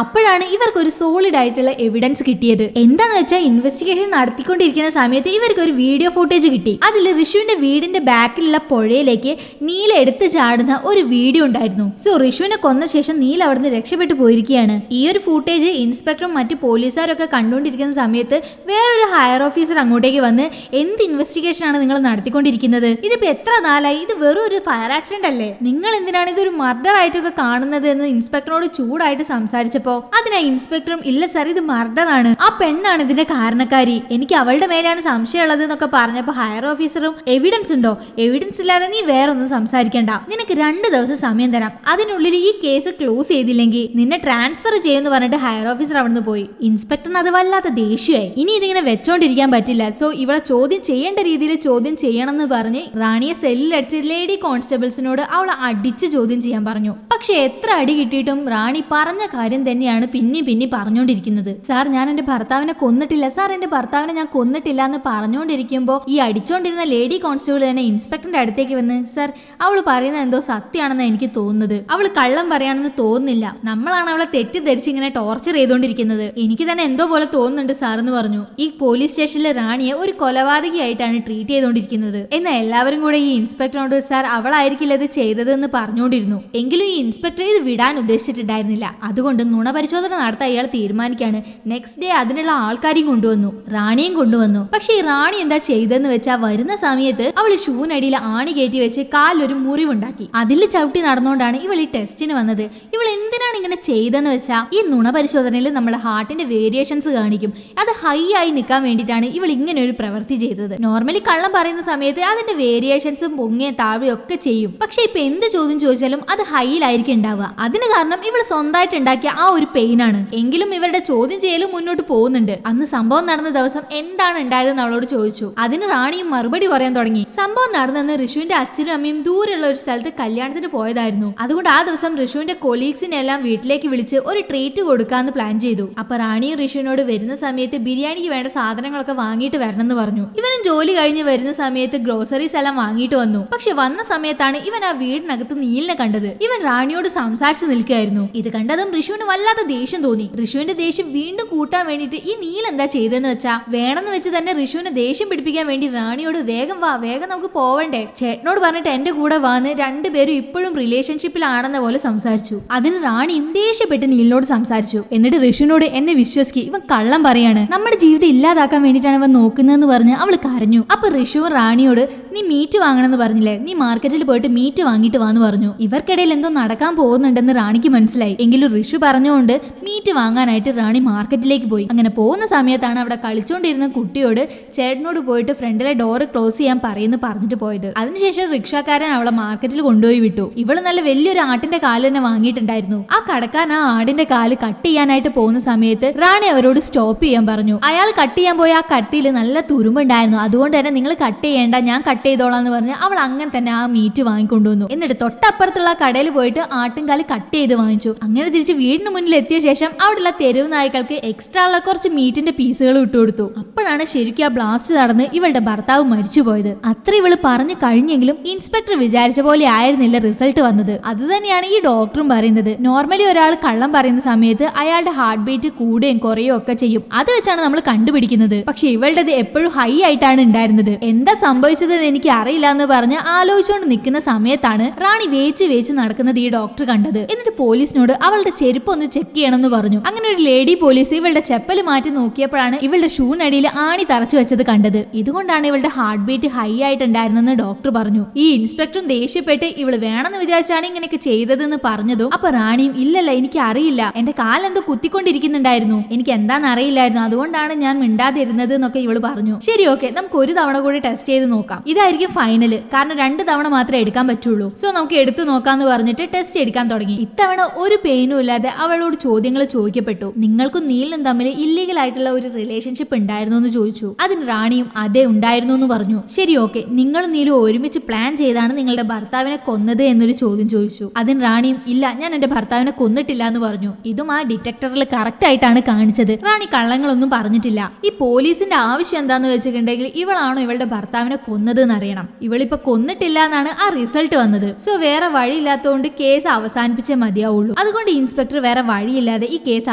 അപ്പോഴാണ് ഇവർക്ക് ഒരു സോളിഡ് ആയിട്ടുള്ള എവിഡൻസ് കിട്ടിയത്. എന്താന്ന് വെച്ചാൽ ഇൻവെസ്റ്റിഗേഷൻ നടത്തിക്കൊണ്ടിരിക്കുന്ന സമയത്ത് ഇവർക്ക് ഒരു വീഡിയോ ഫുട്ടേജ് കിട്ടി. അതിൽ ഋഷുവിന്റെ വീടിന്റെ ബാക്കിലുള്ള പുഴയിലേക്ക് നീല എടുത്തു ചാടുന്ന ഒരു വീഡിയോ ഉണ്ടായിരുന്നു. സോ ഋഷുവിനെ കൊന്ന ശേഷം നീല അവിടുന്ന് രക്ഷപ്പെട്ടു പോയിരിക്കുകയാണ്. ഈ ഒരു ഫുട്ടേജ് ഇൻസ്പെക്ടറും മറ്റു പോലീസുകാരൊക്കെ കണ്ടുകൊണ്ടിരിക്കുന്ന സമയത്ത് വേറൊരു ഹയർ ഓഫീസർ അങ്ങോട്ടേക്ക് വന്ന്, എന്ത് ഇൻവെസ്റ്റിഗേഷൻ ആണ് നിങ്ങൾ നടത്തിക്കൊണ്ടിരിക്കുന്നത്? ഇതിപ്പോ എത്ര നാളായി? ഇത് വെറും ഒരു ഫയർ ആക്സിഡന്റ് അല്ലേ? നിങ്ങൾ എന്തിനാണ് ഇതൊരു മർഡർ ആയിട്ടൊക്കെ കാണുന്നത് എന്ന് ഇൻസ്പെക്ടറോട് ചൂടായിട്ട് സംസാരിച്ചപ്പോ അതിനാ ഇൻസ്പെക്ടറും ഇല്ല സർ ഇത് മർഡർ ആണ്, ആ പെണ്ണാണ് ഇതിന്റെ കാരണക്കാരി, എനിക്ക് അവളുടെ മേലാണ് സംശയമുള്ളത് എന്നൊക്കെ പറഞ്ഞപ്പോ ഹയർ ഓഫീസറും എവിഡൻസ് ഉണ്ടോ, എവിഡൻസ് ഇല്ലാതെ നീ വേറെ ഒന്നും സംസാരിക്കണ്ട, നിനക്ക് 2 ദിവസം സമയം തരാം, അതിനുള്ളിൽ ഈ കേസ് ക്ലോസ് ചെയ്തില്ലെങ്കിൽ നിന്നെ ട്രാൻസ്ഫർ ചെയ്യുമെന്ന് പറഞ്ഞിട്ട് ഹയർ ഓഫീസർ അവിടുന്ന് പോയി. ഇൻസ്പെക്ടറിന് അത് വല്ലാത്ത ദേഷ്യമായി. ഇനി ഇതിങ്ങനെ വെച്ചോണ്ടിരിക്കാൻ പറ്റില്ല, സോ ഇവിടെ ചോദ്യം ചെയ്യേണ്ട രീതിയിൽ ചോദ്യം ചെയ്യണം എന്ന് പറഞ്ഞ് റാണിയെ സെല്ലിലടിച്ച് ലേഡി കോൺസ്റ്റബിൾസിനോട് അവളെ അടിച്ച് ചോദ്യം ചെയ്യാൻ പറഞ്ഞു. പക്ഷെ എത്ര അടി കിട്ടിയിട്ടും റാണി പറഞ്ഞ കാര്യം തന്നെയാണ് പിന്നെ പറഞ്ഞുകൊണ്ടിരിക്കുന്നത്. സാർ ഞാൻ എന്റെ ഭർത്താവിനെ കൊന്നിട്ടില്ല, സാർ എന്റെ ഭർത്താവിനെ ഞാൻ കൊന്നിട്ടില്ല എന്ന് പറഞ്ഞുകൊണ്ടിരിക്കുമ്പോ ഈ അടിച്ചോണ്ടിരുന്ന ലേഡി കോൺസ്റ്റബിൾ തന്നെ ഇൻസ്പെക്ടറിന്റെ അടുത്തേക്ക് വന്ന് സാർ അവള് പറയുന്നത് എന്തോ സത്യമാണെന്ന് എനിക്ക് തോന്നുന്നത്, അവള് കള്ളം പറയാണെന്ന് തോന്നുന്നില്ല, നമ്മളാണ് അവളെ തെറ്റിദ്ധരിച്ച് ഇങ്ങനെ ടോർച്ചർ ചെയ്തുകൊണ്ടിരിക്കുന്നത്, എനിക്ക് തന്നെ എന്തോ പോലെ തോന്നുന്നുണ്ട് സാർ എന്ന് പറഞ്ഞു. ഈ പോലീസ് സ്റ്റേഷനിലെ റാണിയെ ഒരു കൊലപാതകയായിട്ടാണ് ട്രീറ്റ് ചെയ്തുകൊണ്ടിരിക്കുന്നത്. എന്നാൽ എല്ലാവരും കൂടെ ഈ ഇൻസ്പെക്ടറിനോട് സാർ അവളായിരിക്കില്ല ഇത് ചെയ്തതെന്ന് പറഞ്ഞുകൊണ്ടിരുന്നു. എങ്കിലും ഈ ഇൻസ്പെക്ടർ ഇത് വിടാൻ ഉദ്ദേശിച്ചിട്ടുണ്ടായിരുന്നില്ല. അതുകൊണ്ട് നുണ പരിശോധന നടത്താൻ അയാൾ തീരുമാനിക്കാണ്. നെക്സ്റ്റ് ഡേ അതിനുള്ള ആൾക്കാരെയും കൊണ്ടുവന്നു, റാണിയും കൊണ്ടുവന്നു. പക്ഷെ ഈ റാണി എന്താ ചെയ്തെന്ന് വെച്ചാൽ വരുന്ന സമയത്ത് അവള് ഷൂനടിയിൽ ആണി കയറ്റി വെച്ച് കാലിലൊരു മുറിവുണ്ടാക്കി. അതിൽ ചവിട്ടി നടന്നുകൊണ്ടാണ് ഇവൾ ഈ ടെസ്റ്റിന് വന്നത്. ഇവൾ എന്തിനാണ് ഇങ്ങനെ ചെയ്തെന്ന് വെച്ചാൽ ഈ നുണ പരിശോധനയിൽ നമ്മുടെ ഹാർട്ടിന്റെ വേരിയേഷൻസ് കാണിക്കും, അത് ഹൈ ആയി നിൽക്കാൻ വേണ്ടിയിട്ടാണ് ഇവൾ ഇങ്ങനെ ഒരു പ്രവൃത്തി ചെയ്തത്. നോർമലി കള്ളം പറയുന്ന സമയത്ത് അതിന്റെ വേരിയേഷൻസും പൊങ്ങയും താഴെയും ഒക്കെ ചെയ്യും. പക്ഷെ ഇപ്പൊ എന്ത് ചോദ്യം ചോദിച്ചാലും അത് ഹൈയിലായിരിക്കും ഉണ്ടാവുക. അതിന് കാരണം ഇവൾ സ്വന്തമായിട്ട് ഉണ്ടാക്കിയ ആ ഒരു പെയിൻ ആണ്. എങ്കിലും ഇവരുടെ ചോദ്യം ചെയ്യലും മുന്നോട്ട് പോകുന്നുണ്ട്. അന്ന് സംഭവം നടന്ന ദിവസം എന്താണ് ഉണ്ടായതെന്ന് അവളോട് ചോദിച്ചു. അതിന് റാണിയും മറുപടി പറയാൻ തുടങ്ങി. സംഭവം നടന്നെന്ന് ഋഷുവിന്റെ അച്ഛനും അമ്മയും ദൂരെയുള്ള ഒരു സ്ഥലത്ത് കല്യാണത്തിന് പോയതായിരുന്നു. അതുകൊണ്ട് ആ ദിവസം ഋഷുവിന്റെ കൊളീഗ്സിനെ എല്ലാം വീട്ടിലേക്ക് വിളിച്ച് ഒരു ട്രീറ്റ് കൊടുക്കാന്ന് പ്ലാൻ ചെയ്തു. അപ്പൊ റാണിയും ഋഷുവിനോട് വരുന്ന സമയത്ത് ബിരിയാണിക്ക് വേണ്ട സാധനങ്ങളൊക്കെ വാങ്ങിയിട്ട് വരണം എന്ന് പറഞ്ഞു. ഇവനും ജോലി കഴിഞ്ഞ് വരുന്ന സമയത്ത് ഗ്രോസറീസ് എല്ലാം വാങ്ങിയിട്ട് വന്നു. പക്ഷെ വന്ന സമയത്താണ് ഇവൻ ആ വീടിനകത്ത് നീലിനെ കണ്ടത്. ഇവൻ റാണിയോട് സംസാരിച്ചു നിൽക്കുകയായിരുന്നു. ഇത് കണ്ടതും ഋഷുവിന് വല്ലാത്ത ദേഷ്യം തോന്നി. ഋഷുവിന്റെ ദേഷ്യം വീണ്ടും കൂട്ടാൻ വേണ്ടിയിട്ട് ഈ നീൽ എന്താ ചെയ്തെന്ന് വെച്ചാ വേണമെന്ന് വെച്ച് തന്നെ ഋഷുവിനെ ദേഷ്യം പിടിപ്പിക്കാൻ വേണ്ടി റാണിയോട് വേഗം വാ, വേഗം നമുക്ക് പോവണ്ടേ, ചേട്ടനോട് പറഞ്ഞിട്ട് എന്റെ കൂടെ വാന്ന് രണ്ടുപേരും ഇപ്പോഴും റിലേഷൻഷിപ്പിലാണെന്ന പോലെ സംസാരിച്ചു. അതിന് റാണിയും ദേഷ്യപ്പെട്ട് നീലിനോട് സംസാരിച്ചു. എന്നിട്ട് ഋഷുവിനോട് എന്നെ വിശ്വസിക്ക്, ഇവൻ കള്ളം പറയാണ്, നമ്മുടെ ജീവിതം ഇല്ലാതാക്കാൻ വേണ്ടിയിട്ടാണ് ഇവൻ നോക്കുന്നതെന്ന് പറഞ്ഞ് അവൾ കരഞ്ഞു. അപ്പൊ ഋഷു റാണിയോട് നീ മീറ്റ് വാങ്ങണമെന്ന് പറഞ്ഞില്ലേ, നീ മാർക്കറ്റിൽ പോയിട്ട് മീറ്റ് വാങ്ങിയിട്ട് വാന്ന് പറഞ്ഞു. ഇവർക്കിടയിൽ എന്തോ നടക്കാൻ പോകുന്നുണ്ടെന്ന് റാണിക്ക് മനസ്സിലായി. എങ്കിലും ഋഷു പറഞ്ഞുകൊണ്ട് മീറ്റ് വാങ്ങാനായിട്ട് റാണി മാർക്കറ്റിലേക്ക് പോയി. അങ്ങനെ പോകുന്ന സമയത്താണ് അവിടെ കളിച്ചോണ്ടിരുന്ന കുട്ടിയോട് ചേട്ടനോട് പോയിട്ട് ഫ്രണ്ടിലെ ഡോറ് ക്ലോസ് ചെയ്യാൻ പറയുന്നു പറഞ്ഞിട്ട് പോയത്. അതിനുശേഷം റിക്ഷാക്കാരൻ അവളെ മാർക്കറ്റിൽ കൊണ്ടുപോയി വിട്ടു. ഇവള് നല്ല വലിയൊരു ആട്ടിന്റെ കാല് തന്നെ വാങ്ങിയിട്ടുണ്ടായിരുന്നു. ആ കടക്കാൻ ആ ആടിന്റെ കാല് കട്ട് ചെയ്യാനായിട്ട് പോകുന്ന സമയത്ത് റാണി അവരോട് സ്റ്റോപ്പ് ചെയ്യാൻ പറഞ്ഞു. അയാൾ കട്ട് ചെയ്യാൻ പോയ ആ കട്ടിയിൽ നല്ല തുരുമ്പുണ്ടായിരുന്നു. അതുകൊണ്ട് തന്നെ നിങ്ങൾ കട്ട് ചെയ്യേണ്ട, ഞാൻ കട്ട് ചെയ്തോളാന്ന് പറഞ്ഞ് അവൾ അങ്ങനെ തന്നെ ആ മീറ്റ് വാങ്ങിക്കൊണ്ടുവന്നു. എന്നിട്ട് തൊട്ടപ്പുറത്തുള്ള കടയിൽ പോയിട്ട് ആട്ടിൻകാല് കട്ട് ചെയ്ത് വാങ്ങിച്ചു. അങ്ങനെ തിരിച്ച് വീടിന് മുന്നിൽ എത്തിയ ശേഷം അവിടെയുള്ള തെരുവ് നായ്ക്കൾക്ക് എക്സ്ട്രാ ഉള്ള കുറച്ച് മീറ്റിന്റെ പീസുകൾ ഇട്ടുകൊടുത്തു. അപ്പോഴാണ് ശരിക്കും ആ ബ്ലാസ്റ്റ് നടന്ന് ഇവളുടെ ഭർത്താവ് മരിച്ചുപോയത്. അത്ര ഇവള് പറഞ്ഞു കഴിഞ്ഞെങ്കിലും ഇൻസ്പെക്ടർ വിചാരിച്ച പോലെ ആയിരുന്നില്ല റിസൾട്ട് വന്നത്. അത് തന്നെയാണ് ഈ ഡോക്ടറും പറയുന്നത്. നോർമലി ഒരാൾ കള്ളം പറയുന്ന സമയത്ത് അയാളുടെ ഹാർട്ട് ബീറ്റ് കൂടുകയും കുറയുകയും ഒക്കെ ചെയ്യും. അത് വെച്ചാണ് നമ്മൾ കണ്ടുപിടിക്കുന്നത്. പക്ഷെ ഇവളുടേത് എപ്പോഴും ഹൈ ആയിട്ടാണ് ഉണ്ടായിരുന്നത്. എന്താ സംഭവിച്ചതെന്ന് എനിക്ക് അറിയില്ല എന്ന് പറഞ്ഞ് ആലോചിച്ചുകൊണ്ട് നിൽക്കുന്ന സമയത്താണ് റാണി വേച്ച് നടക്കുന്നത് ഈ ഡോക്ടർ കണ്ടത്. എന്നിട്ട് പോലീസിനോട് അവളുടെ ചെരുപ്പ് ഒന്ന് ചെക്ക് ചെയ്യണം എന്ന് പറഞ്ഞു. അങ്ങനെ ഒരു ലേഡി പോലീസ് ഇവളുടെ ചെപ്പല് മാറ്റി നോക്കിയപ്പോഴാണ് ഇവളുടെ ഷൂനടിയിൽ ആണി തറച്ചു വെച്ചത് കണ്ടത്. ഇതുകൊണ്ടാണ് ഇവളുടെ ഹാർട്ട് ബീറ്റ് ഹൈ ആയിട്ടുണ്ടായിരുന്നെന്ന് ഡോക്ടർ പറഞ്ഞു. ഈ ഇൻസ്പെക്ടറും ദേഷ്യപ്പെട്ട് ഇവള് വേണമെന്ന് വിചാരിച്ചാണ് ഇങ്ങനെയൊക്കെ ചെയ്തതെന്ന് പറഞ്ഞതും അപ്പൊ റാണിയും ഇല്ലല്ല എനിക്ക് അറിയില്ല, എന്റെ കാലെന്തോ കുത്തിക്കൊണ്ടിരിക്കുന്നുണ്ടായിരുന്നു, എനിക്ക് എന്താണെന്ന് അറിയില്ലായിരുന്നു, അതുകൊണ്ടാണ് ഞാൻ മിണ്ടാതിരുന്നത് എന്നൊക്കെ ഇവള് പറഞ്ഞു. ശരി ഓക്കെ, നമുക്ക് ഒരു തവണ കൂടി ടെസ്റ്റ് ചെയ്ത് നോക്കാം, ഇതായിരിക്കും ഫൈനല്, കാരണം 2 തവണ മാത്രമേ എടുക്കാൻ പറ്റുള്ളൂ, സോ നമുക്ക് എടുത്തു നോക്കാന്ന് പറഞ്ഞിട്ട് ടെസ്റ്റ് എടുക്കാൻ തുടങ്ങി. ഇത്തവണ ഒരു പെയിനും ഇല്ലാതെ അവളോട് ചോദ്യങ്ങൾ ചോദിക്കപ്പെട്ടു. നിങ്ങൾക്കും നീലിനും തമ്മിൽ ഇല്ലീഗൽ ആയിട്ടുള്ള ഒരു റിലേഷൻഷിപ്പ് ഉണ്ടായിരുന്നു എന്ന് ചോദിച്ചു. അതിന് റാണിയും അതേ ഉണ്ടായിരുന്നു എന്ന് പറഞ്ഞു. ശരി ഓക്കെ, നിങ്ങളും നീലും ഒരുമിച്ച് പ്ലാൻ ചെയ്താണ് നിങ്ങളുടെ ഭർത്താവിനെ കൊന്നത് എന്നൊരു ചോദ്യം ചോദിച്ചു. അതിന് റാണിയും ഇല്ല, ഞാൻ എന്റെ ഭർത്താവിനെ കൊന്നിട്ടില്ല എന്ന് പറഞ്ഞു. ഇതും ആ ഡിറ്റക്ടറിൽ കറക്റ്റ് ആയിട്ടാണ് കാണിച്ചത്. റാണി കള്ളങ്ങളൊന്നും പറഞ്ഞിട്ടില്ല. ഈ പോലീസിന്റെ ആവശ്യം എന്താന്ന് വെച്ചിട്ടുണ്ടെങ്കിൽ ഇവളാണോ ഇവളുടെ ഭർത്താവിനെ കൊന്നത് എന്നറിയണം. ഇവളിപ്പോ കൊന്നിട്ടില്ല എന്നാണ് ആ റിസൾട്ട് വന്നത്. സോ വേറെ വഴിയില്ലാത്തതുകൊണ്ട് കേസ് അവസാനിപ്പിച്ചേ മതിയാവുള്ളൂ. അതുകൊണ്ട് ഇൻസ്പെക്ടർ വേറെ വഴിയില്ലാതെ ഈ കേസ്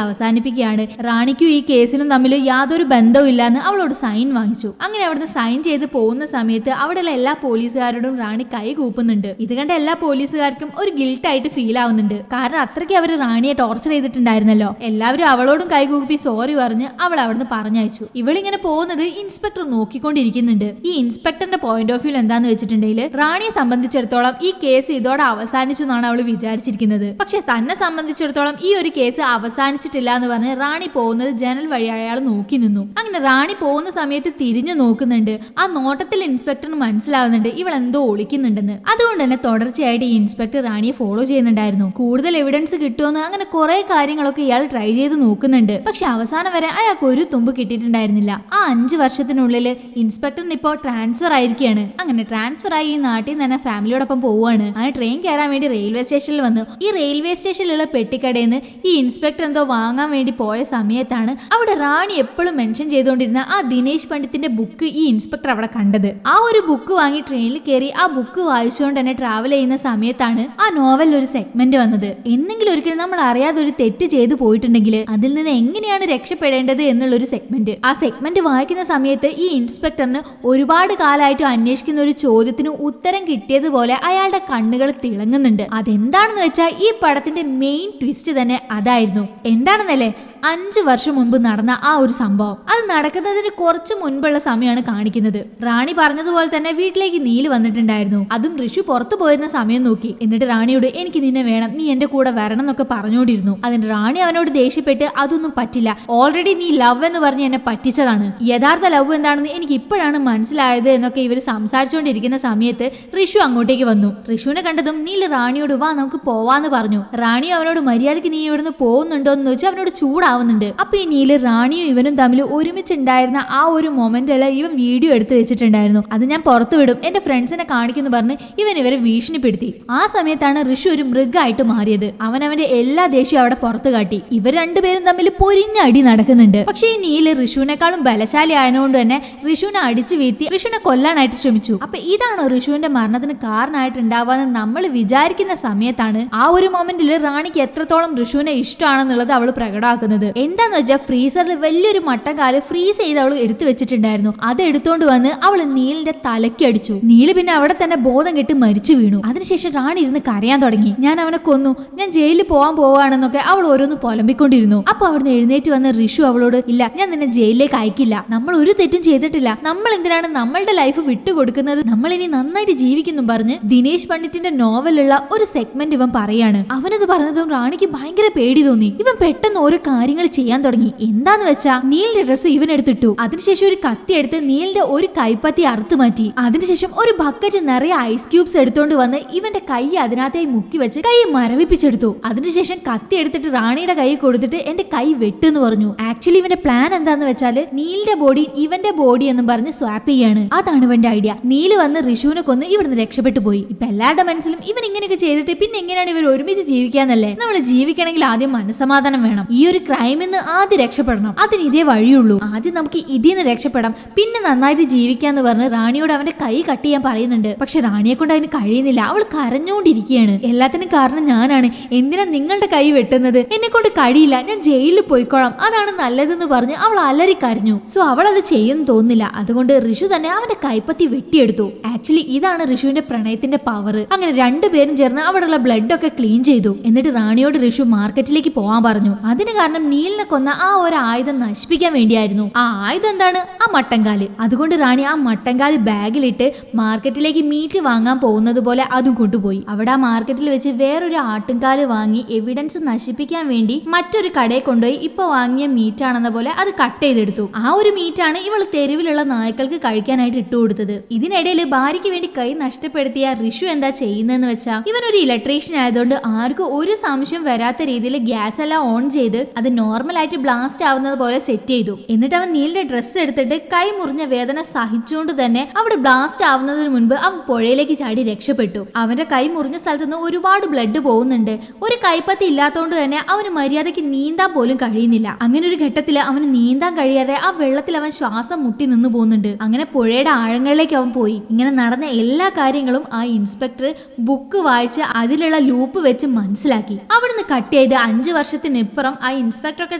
അവസാനിപ്പിക്കുകയാണ്. റാണിക്കും ഈ കേസിനും തമ്മിൽ യാതൊരു ബന്ധവും ഇല്ലാന്ന് അവളോട് സൈൻ വാങ്ങിച്ചു. അങ്ങനെ അവിടുന്ന് സൈൻ ചെയ്ത് പോകുന്ന സമയത്ത് അവിടെയുള്ള എല്ലാ പോലീസുകാരോടും റാണി കൈ കൂപ്പുന്നുണ്ട്. ഇത് കണ്ട എല്ലാ പോലീസുകാർക്കും ഒരു ഗിൽട്ട് ആയിട്ട് ഫീൽ ആവുന്നുണ്ട്. കാരണം അത്രയ്ക്ക് അവര് റാണിയെ ടോർച്ചർ ചെയ്തിട്ടുണ്ടായിരുന്നല്ലോ. എല്ലാവരും അവളോടും കൈ കൂപ്പി സോറി പറഞ്ഞ് അവൾ അവിടുന്ന് പറഞ്ഞയച്ചു. ഇവളിങ്ങനെ പോകുന്നത് ഇൻസ്പെക്ടർ നോക്കിക്കൊണ്ടിരിക്കുന്നുണ്ട്. ഈ ഇൻസ്പെക്ടറിന്റെ പോയിന്റ് ഓഫ് വ്യൂ എന്താന്ന് വെച്ചിട്ടുണ്ടെങ്കിൽ റാണിയെ സംബന്ധിച്ചിടത്തോളം ഈ കേസ് ഇതോടെ ഇതോടെ അവസാനിച്ചു എന്നാണ് അവൾ വിചാരിച്ചിരിക്കുന്നത്. പക്ഷെ തന്നെ സംബന്ധിച്ചിടത്തോളം ഈ ഒരു കേസ് അവസാനിച്ചിട്ടില്ല എന്ന് പറഞ്ഞ് റാണി പോകുന്നത് ജനൽ വഴി അയാൾ നോക്കി നിന്നു. അങ്ങനെ റാണി പോകുന്ന സമയത്ത് തിരിഞ്ഞു നോക്കുന്നുണ്ട്. ആ നോട്ടത്തിൽ ഇൻസ്പെക്ടറിന് മനസ്സിലാവുന്നുണ്ട് ഇവൾ എന്തോ ഒളിക്കുന്നുണ്ടെന്ന്. അതുകൊണ്ട് തന്നെ തുടർച്ചയായിട്ട് ഈ ഇൻസ്പെക്ടർ റാണിയെ ഫോളോ ചെയ്യുന്നുണ്ടായിരുന്നു. കൂടുതൽ എവിഡൻസ് കിട്ടുമെന്ന് അങ്ങനെ കുറെ കാര്യങ്ങളൊക്കെ ഇയാൾ ട്രൈ ചെയ്ത് നോക്കുന്നുണ്ട്. പക്ഷെ അവസാനം വരെ അയാൾക്ക് ഒരു തുമ്പ് കിട്ടിയിട്ടുണ്ടായിരുന്നില്ല. ആ 5 വർഷത്തിനുള്ളിൽ ഇൻസ്പെക്ടറിന് ഇപ്പോൾ ട്രാൻസ്ഫർ ആയിരിക്കുകയാണ്. അങ്ങനെ ട്രാൻസ്ഫർ ആയി ഈ നാട്ടിൽ തന്നെ ഫാമിലിയോടൊപ്പം പോവുകയാണ്. അങ്ങനെ ട്രെയിൻ കയറാൻ വേണ്ടി റെയിൽവേ സ്റ്റേഷനിൽ വന്നു. ഈ റെയിൽവേ സ്റ്റേഷനിലുള്ള പെട്ടിക്കടയിൽ നിന്ന് ഈ ഇൻസ്പെക്ടർ എന്തോ വാങ്ങാൻ വേണ്ടി പോയ സമയത്താണ് അവിടെ റാണി എപ്പോഴും മെൻഷൻ ചെയ്തുകൊണ്ടിരുന്ന ആ ദിനേശ് പണ്ഡിത്തിന്റെ ബുക്ക് ഈ ഇൻസ്പെക്ടർ അവിടെ കണ്ടത്. ആ ഒരു ബുക്ക് വാങ്ങി ട്രെയിനിൽ കയറി ആ ബുക്ക് വായിച്ചുകൊണ്ട് തന്നെ ട്രാവൽ ചെയ്യുന്ന സമയത്താണ് ആ നോവലിൽ ഒരു സെഗ്മെന്റ് വന്നത്. എന്തെങ്കിലും ഒരിക്കലും നമ്മൾ അറിയാതെ ഒരു തെറ്റ് ചെയ്തു പോയിട്ടുണ്ടെങ്കിൽ അതിൽ നിന്ന് എങ്ങനെയാണ് രക്ഷപ്പെടേണ്ടത് എന്നുള്ള ഒരു സെഗ്മെന്റ്. ആ സെഗ്മെന്റ് വായിക്കുന്ന സമയത്ത് ഈ ഇൻസ്പെക്ടറിന് ഒരുപാട് കാലമായിട്ട് അന്വേഷിക്കുന്ന ഒരു ചോദ്യത്തിന് ഉത്തരം കിട്ടിയതുപോലെ അയാളുടെ കണ്ണുകൾ തിളങ്ങുന്നുണ്ട്. അതെന്താണെന്ന് വെച്ചാൽ ഈ പടത്തിന്റെ മെയിൻ ട്വിസ്റ്റ് തന്നെ അതായിരുന്നു. എന്താണെന്നല്ലേ, 5 വർഷം മുൻപ് നടന്ന ആ ഒരു സംഭവം അത് നടക്കുന്നതിന് കുറച്ച് മുൻപുള്ള സമയമാണ് കാണിക്കുന്നത്. റാണി പറഞ്ഞതുപോലെ തന്നെ വീട്ടിലേക്ക് നീല് വന്നിട്ടുണ്ടായിരുന്നു. അതും ഋഷു പുറത്തു പോയിരുന്ന സമയം നോക്കി. എന്നിട്ട് റാണിയോട് എനിക്ക് നിന്നെ വേണം, നീ എന്റെ കൂടെ വരണം എന്നൊക്കെ പറഞ്ഞുകൊണ്ടിരുന്നു. അതിന് റാണി അവനോട് ദേഷ്യപ്പെട്ട് അതൊന്നും പറ്റില്ല, ഓൾറെഡി നീ ലവ് എന്ന് പറഞ്ഞ് എന്നെ പറ്റിച്ചതാണ്, യഥാർത്ഥ ലവ് എന്താണെന്ന് എനിക്ക് ഇപ്പോഴാണ് മനസ്സിലായത് എന്നൊക്കെ ഇവർ സംസാരിച്ചുകൊണ്ടിരിക്കുന്ന സമയത്ത് ഋഷു അങ്ങോട്ടേക്ക് വന്നു. ഋഷുവിനെ കണ്ടതും നീല് റാണിയോട് വാ നമുക്ക് പോവാന്ന് പറഞ്ഞു. റാണി അവനോട് മര്യാദയ്ക്ക് നീ ഇവിടുന്ന് പോകുന്നുണ്ടോ എന്ന് വെച്ചാൽ അവനോട് ചൂടാവുന്നുണ്ട്. അപ്പൊ ഈ നീല് റാണിയും ഇവനും തമ്മിൽ ഒരുമിച്ചുണ്ടായിരുന്ന ആ ഒരു മൊമെന്റില് ഇവൻ വീഡിയോ എടുത്തു വെച്ചിട്ടുണ്ടായിരുന്നു. അത് ഞാൻ പുറത്തു വിടും, എന്റെ ഫ്രണ്ട്സിനെ കാണിക്കുന്നു പറഞ്ഞ് ഇവരെ ഭീഷണിപ്പെടുത്തി. ആ സമയത്താണ് ഋഷു ഒരു മൃഗമായിട്ട് മാറിയത്. അവന്റെ എല്ലാ ദേഷ്യവും അവിടെ പുറത്തു കാട്ടി. ഇവർ രണ്ടുപേരും തമ്മിൽ പൊരിഞ്ഞ അടി നടക്കുന്നുണ്ട്. പക്ഷെ ഈ നീല് ഋഷുവിനേക്കാളും ബലശാലി ആയതുകൊണ്ട് തന്നെ ഋഷുവിനെ അടിച്ചു വീഴ്ത്തി ഋഷുവിനെ കൊല്ലാനായിട്ട് ശ്രമിച്ചു. അപ്പൊ ഇതാണോ ഋഷുവിന്റെ മരണത്തിന് കാരണമായിട്ടുണ്ടാവാന്ന് നമ്മൾ വിചാരിക്കുന്ന സമയത്താണ് ആ ഒരു മൊമെന്റിൽ റാണിക്ക് എത്രത്തോളം ഋഷുവിനെ ഇഷ്ടമാണെന്നുള്ളത് അവൾ പ്രകടമാക്കുന്നത്. എന്താന്ന് വെച്ചാൽ ഫ്രീസറിൽ വലിയൊരു മട്ടൻകാല് ഫ്രീസ് ചെയ്ത് അവൾ എടുത്തു വെച്ചിട്ടുണ്ടായിരുന്നു. അത് എടുത്തോണ്ട് വന്ന് അവള് നീലിന്റെ തലയ്ക്ക് അടിച്ചു. നീല് പിന്നെ അവിടെ തന്നെ ബോധം കെട്ട് മരിച്ചു വീണു. അതിനുശേഷം റാണി ഇരുന്ന് കരയാൻ തുടങ്ങി. ഞാൻ അവനെ കൊന്നു, ഞാൻ ജയിലിൽ പോവാൻ പോവാണെന്നൊക്കെ അവൾ ഓരോന്ന് പുലമ്പിക്കൊണ്ടിരുന്നു. അപ്പൊ അവിടുന്ന് എഴുന്നേറ്റ് വന്ന ഋഷു അവളോട് ഇല്ല, ഞാൻ നിന്നെ ജയിലിലേക്ക് അയക്കില്ല, നമ്മൾ ഒരു തെറ്റും ചെയ്തിട്ടില്ല, നമ്മൾ എന്തിനാണ് നമ്മളുടെ ലൈഫ് വിട്ടുകൊടുക്കുന്നത്, നമ്മൾ ഇനി നന്നായിട്ട് ജീവിക്കുന്നു പറഞ്ഞ് ദിനേശ് പണ്ഡിറ്റിന്റെ നോവലുള്ള ഒരു സെഗ്മെന്റ് ഇവൻ പറയാണ്. അവനത് പറഞ്ഞതും റാണിക്ക് ഭയങ്കര പേടി തോന്നി. ഇവൻ പെട്ടെന്ന് ഓരോ കാര്യങ്ങൾ ചെയ്യാൻ തുടങ്ങി. എന്താന്ന് വെച്ചാ നീലിന്റെ ഡ്രസ്സ് ഇവൻ എടുത്തിട്ടു. അതിനുശേഷം ഒരു കത്തി എടുത്ത് നീലിന്റെ ഒരു കൈപ്പത്തി അറുത്തു മാറ്റി. അതിനുശേഷം ഒരു ബക്കറ്റ് നിറയെ ഐസ് ക്യൂബ്സ് എടുത്തോണ്ട് വന്ന് ഇവന്റെ കൈ അതിനകത്തായി മുക്കി വെച്ച് കൈ മരവിപ്പിച്ചെടുത്തു. അതിനുശേഷം കത്തി എടുത്തിട്ട് റാണിയുടെ കൈ കൊടുത്തിട്ട് എന്റെ കൈ വെട്ടെന്ന് പറഞ്ഞു. ആക്ച്വലി ഇവന്റെ പ്ലാൻ എന്താന്ന് വെച്ചാല് നീലിന്റെ ബോഡി ഇവന്റെ ബോഡി എന്ന് പറഞ്ഞ് സ്വാപ്പ് ചെയ്യാണ്. അതാണ് ഇവന്റെ ഐഡിയ. നീല് വന്ന് ഋഷുവിനെ കൊന്ന് ഇവിടുന്ന് രക്ഷപ്പെട്ടു പോയി. ഇപ്പൊ എല്ലാവരുടെ മനസ്സിലും ഇവൻ ഇങ്ങനെയൊക്കെ ചെയ്തിട്ട് പിന്നെ എങ്ങനെയാണ് ഇവർ ഒരുമിച്ച് ജീവിക്കാന്നല്ലേ. നമ്മൾ ജീവിക്കണമെങ്കിൽ ആദ്യം മനസ്സമാധാനം വേണം. ഈ ഒരു ക്രൈമിന്ന് ആദ്യം രക്ഷപ്പെടണം, അതിന് ഇതേ വഴിയുള്ളൂ. ആദ്യം നമുക്ക് ഇതിന്ന് രക്ഷപ്പെടാം, പിന്നെ നന്നായിട്ട് ജീവിക്കാന്ന് പറഞ്ഞ് റാണിയോട് അവന്റെ കൈ കട്ട് ചെയ്യാൻ പറയുന്നുണ്ട്. പക്ഷെ റാണിയെ കൊണ്ട് അതിന് കഴിയുന്നില്ല. അവൾ കരഞ്ഞുകൊണ്ടിരിക്കുകയാണ്. എല്ലാത്തിനും കാരണം ഞാനാണ്, എന്തിനാ നിങ്ങളുടെ കൈ വെട്ടുന്നത്, എന്നെ കൊണ്ട് കഴിയില്ല, ഞാൻ ജയിലിൽ പോയിക്കോളാം, അതാണ് നല്ലതെന്ന് പറഞ്ഞ് അവൾ അലറി കരഞ്ഞു. സോ അവൾ അത് ചെയ്യുന്നു തോന്നുന്നില്ല. അതുകൊണ്ട് ഋഷു തന്നെ അവന്റെ കൈപ്പത്തി വെട്ടിയെടുത്തു. ആക്ച്വലി ഇതാണ് ഋഷുവിന്റെ പ്രണയത്തിന്റെ പവർ. അങ്ങനെ രണ്ടുപേരും ചേർന്ന് അവിടെയുള്ള ബ്ലഡ് ഒക്കെ ക്ലീൻ ചെയ്തു. എന്നിട്ട് റാണിയോട് ഋഷു മാർക്കറ്റിലേക്ക് പോകാൻ പറഞ്ഞു. അതിന് കാരണം നീലിനെ കൊന്ന ആ ഒരു ആയുധം നശിപ്പിക്കാൻ വേണ്ടിയായിരുന്നു. ആ ആയുധം എന്താണ്? ആ മട്ടൻകാല്. അതുകൊണ്ട് റാണി ആ മട്ടൻകാല് ബാഗിലിട്ട് മാർക്കറ്റിലേക്ക് മീറ്റ് വാങ്ങാൻ പോകുന്നത് പോലെ അതും കൊണ്ടുപോയി. അവിടെ ആ മാർക്കറ്റിൽ വെച്ച് വേറൊരു ആട്ടുംകാല് വാങ്ങി എവിഡൻസ് നശിപ്പിക്കാൻ വേണ്ടി മറ്റൊരു കടയിൽ കൊണ്ടുപോയി ഇപ്പൊ വാങ്ങിയ മീറ്റ് ആണെന്ന പോലെ അത് കട്ട് ചെയ്തെടുത്തു. ആ ഒരു മീറ്റാണ് ഇവൾ തെരുവിലുള്ള നായ്ക്കൾക്ക് കഴിക്കാനായിട്ട് ഇട്ടുകൊടുത്തത്. ഇതിനിടയിൽ ഭാര്യയ്ക്ക് വേണ്ടി കൈ നഷ്ടപ്പെടുത്തിയ ഋഷു എന്താ ചെയ്യുന്നതെന്ന് വെച്ചാൽ ഇവനൊരു ഇലക്ട്രീഷ്യൻ ആയതുകൊണ്ട് ആർക്കും ഒരു സംശയം വരാത്ത രീതിയിൽ ഗ്യാസ് എല്ലാം ഓൺ ചെയ്ത് അത് നോർമൽ ആയിട്ട് ബ്ലാസ്റ്റ് ആവുന്നത് പോലെ സെറ്റ് ചെയ്തു. എന്നിട്ട് അവൻ നീലിന്റെ ഡ്രസ്സ് എടുത്തിട്ട് കൈ മുറിഞ്ഞ വേദന സഹിച്ചുകൊണ്ട് തന്നെ അവിടെ ബ്ലാസ്റ്റ് ആവുന്നതിന് മുൻപ് അവൻ പുഴയിലേക്ക് ചാടി രക്ഷപ്പെട്ടു. അവന്റെ കൈ മുറിഞ്ഞ സ്ഥലത്ത് നിന്ന് ഒരുപാട് ബ്ലഡ് പോകുന്നുണ്ട്. ഒരു കൈപ്പത്തി ഇല്ലാത്തതുകൊണ്ട് തന്നെ അവന് മര്യാദയ്ക്ക് നീന്താൻ പോലും കഴിയുന്നില്ല. അങ്ങനെ ഒരു ഘട്ടത്തിൽ അവന് നീന്താൻ കഴിയാതെ ആ വെള്ളത്തിൽ അവൻ ശ്വാസം മുട്ടി നിന്ന് പോകുന്നുണ്ട്. അങ്ങനെ പുഴയുടെ ആഴങ്ങളിലേക്ക് അവൻ പോയി. ഇങ്ങനെ നടന്ന എല്ലാ കാര്യങ്ങളും ആ ഇൻസ്പെക്ടർ ബുക്ക് വായിച്ച് അതിലുള്ള ലൂപ്പ് വെച്ച് മനസ്സിലാക്കി. അവിടുന്ന് കട്ട് ചെയ്ത് 5 വർഷത്തിനിപ്പുറം ആ ഇൻസ്പെക്ടർ ഇൻസ്പെക്ടറൊക്കെ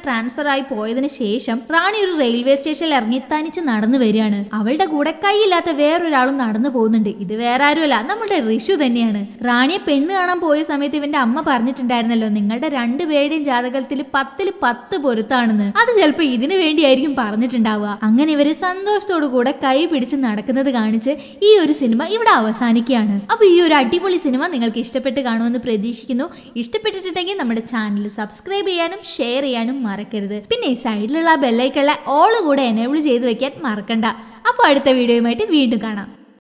ട്രാൻസ്ഫർ ആയി പോയതിനു ശേഷം റാണി ഒരു റെയിൽവേ സ്റ്റേഷനിൽ ഇറങ്ങി തനിച്ച് നടന്നു വരികയാണ്. അവളുടെ കൂടെ കൈയില്ലാത്ത വേറൊരാളും നടന്നു പോകുന്നുണ്ട്. ഇത് വേറെ ആരുമല്ല, നമ്മുടെ ഋഷു തന്നെയാണ്. റാണിയെ പെണ്ണ് കാണാൻ പോയ സമയത്ത് ഇവന്റെ അമ്മ പറഞ്ഞിട്ടുണ്ടായിരുന്നല്ലോ, നിങ്ങളുടെ രണ്ടുപേരുടെയും ജാതകത്തിൽ 10 പൊരുത്താണെന്ന്. അത് ചിലപ്പോ ഇതിനു വേണ്ടിയായിരിക്കും പറഞ്ഞിട്ടുണ്ടാവുക. അങ്ങനെ ഇവര് സന്തോഷത്തോടു കൂടെ കൈ പിടിച്ച് നടക്കുന്നത് കാണിച്ച് ഈ ഒരു സിനിമ ഇവിടെ അവസാനിക്കുകയാണ്. അപ്പൊ ഈ ഒരു അടിപൊളി സിനിമ നിങ്ങൾക്ക് ഇഷ്ടപ്പെട്ട് കാണുമെന്ന് പ്രതീക്ഷിക്കുന്നു. ഇഷ്ടപ്പെട്ടിട്ടുണ്ടെങ്കിൽ നമ്മുടെ ചാനൽ സബ്സ്ക്രൈബ് ചെയ്യാനും ഷെയർ ചെയ്യാനും മറക്കരുത്. പിന്നെ ഈ സൈഡിലുള്ള ബെല്ലൈക്കുള്ള ഓൾ കൂടെ എനേബിൾ ചെയ്ത് വെക്കാൻ മറക്കണ്ട. അപ്പോൾ അടുത്ത വീഡിയോയുമായിട്ട് വീണ്ടും കാണാം.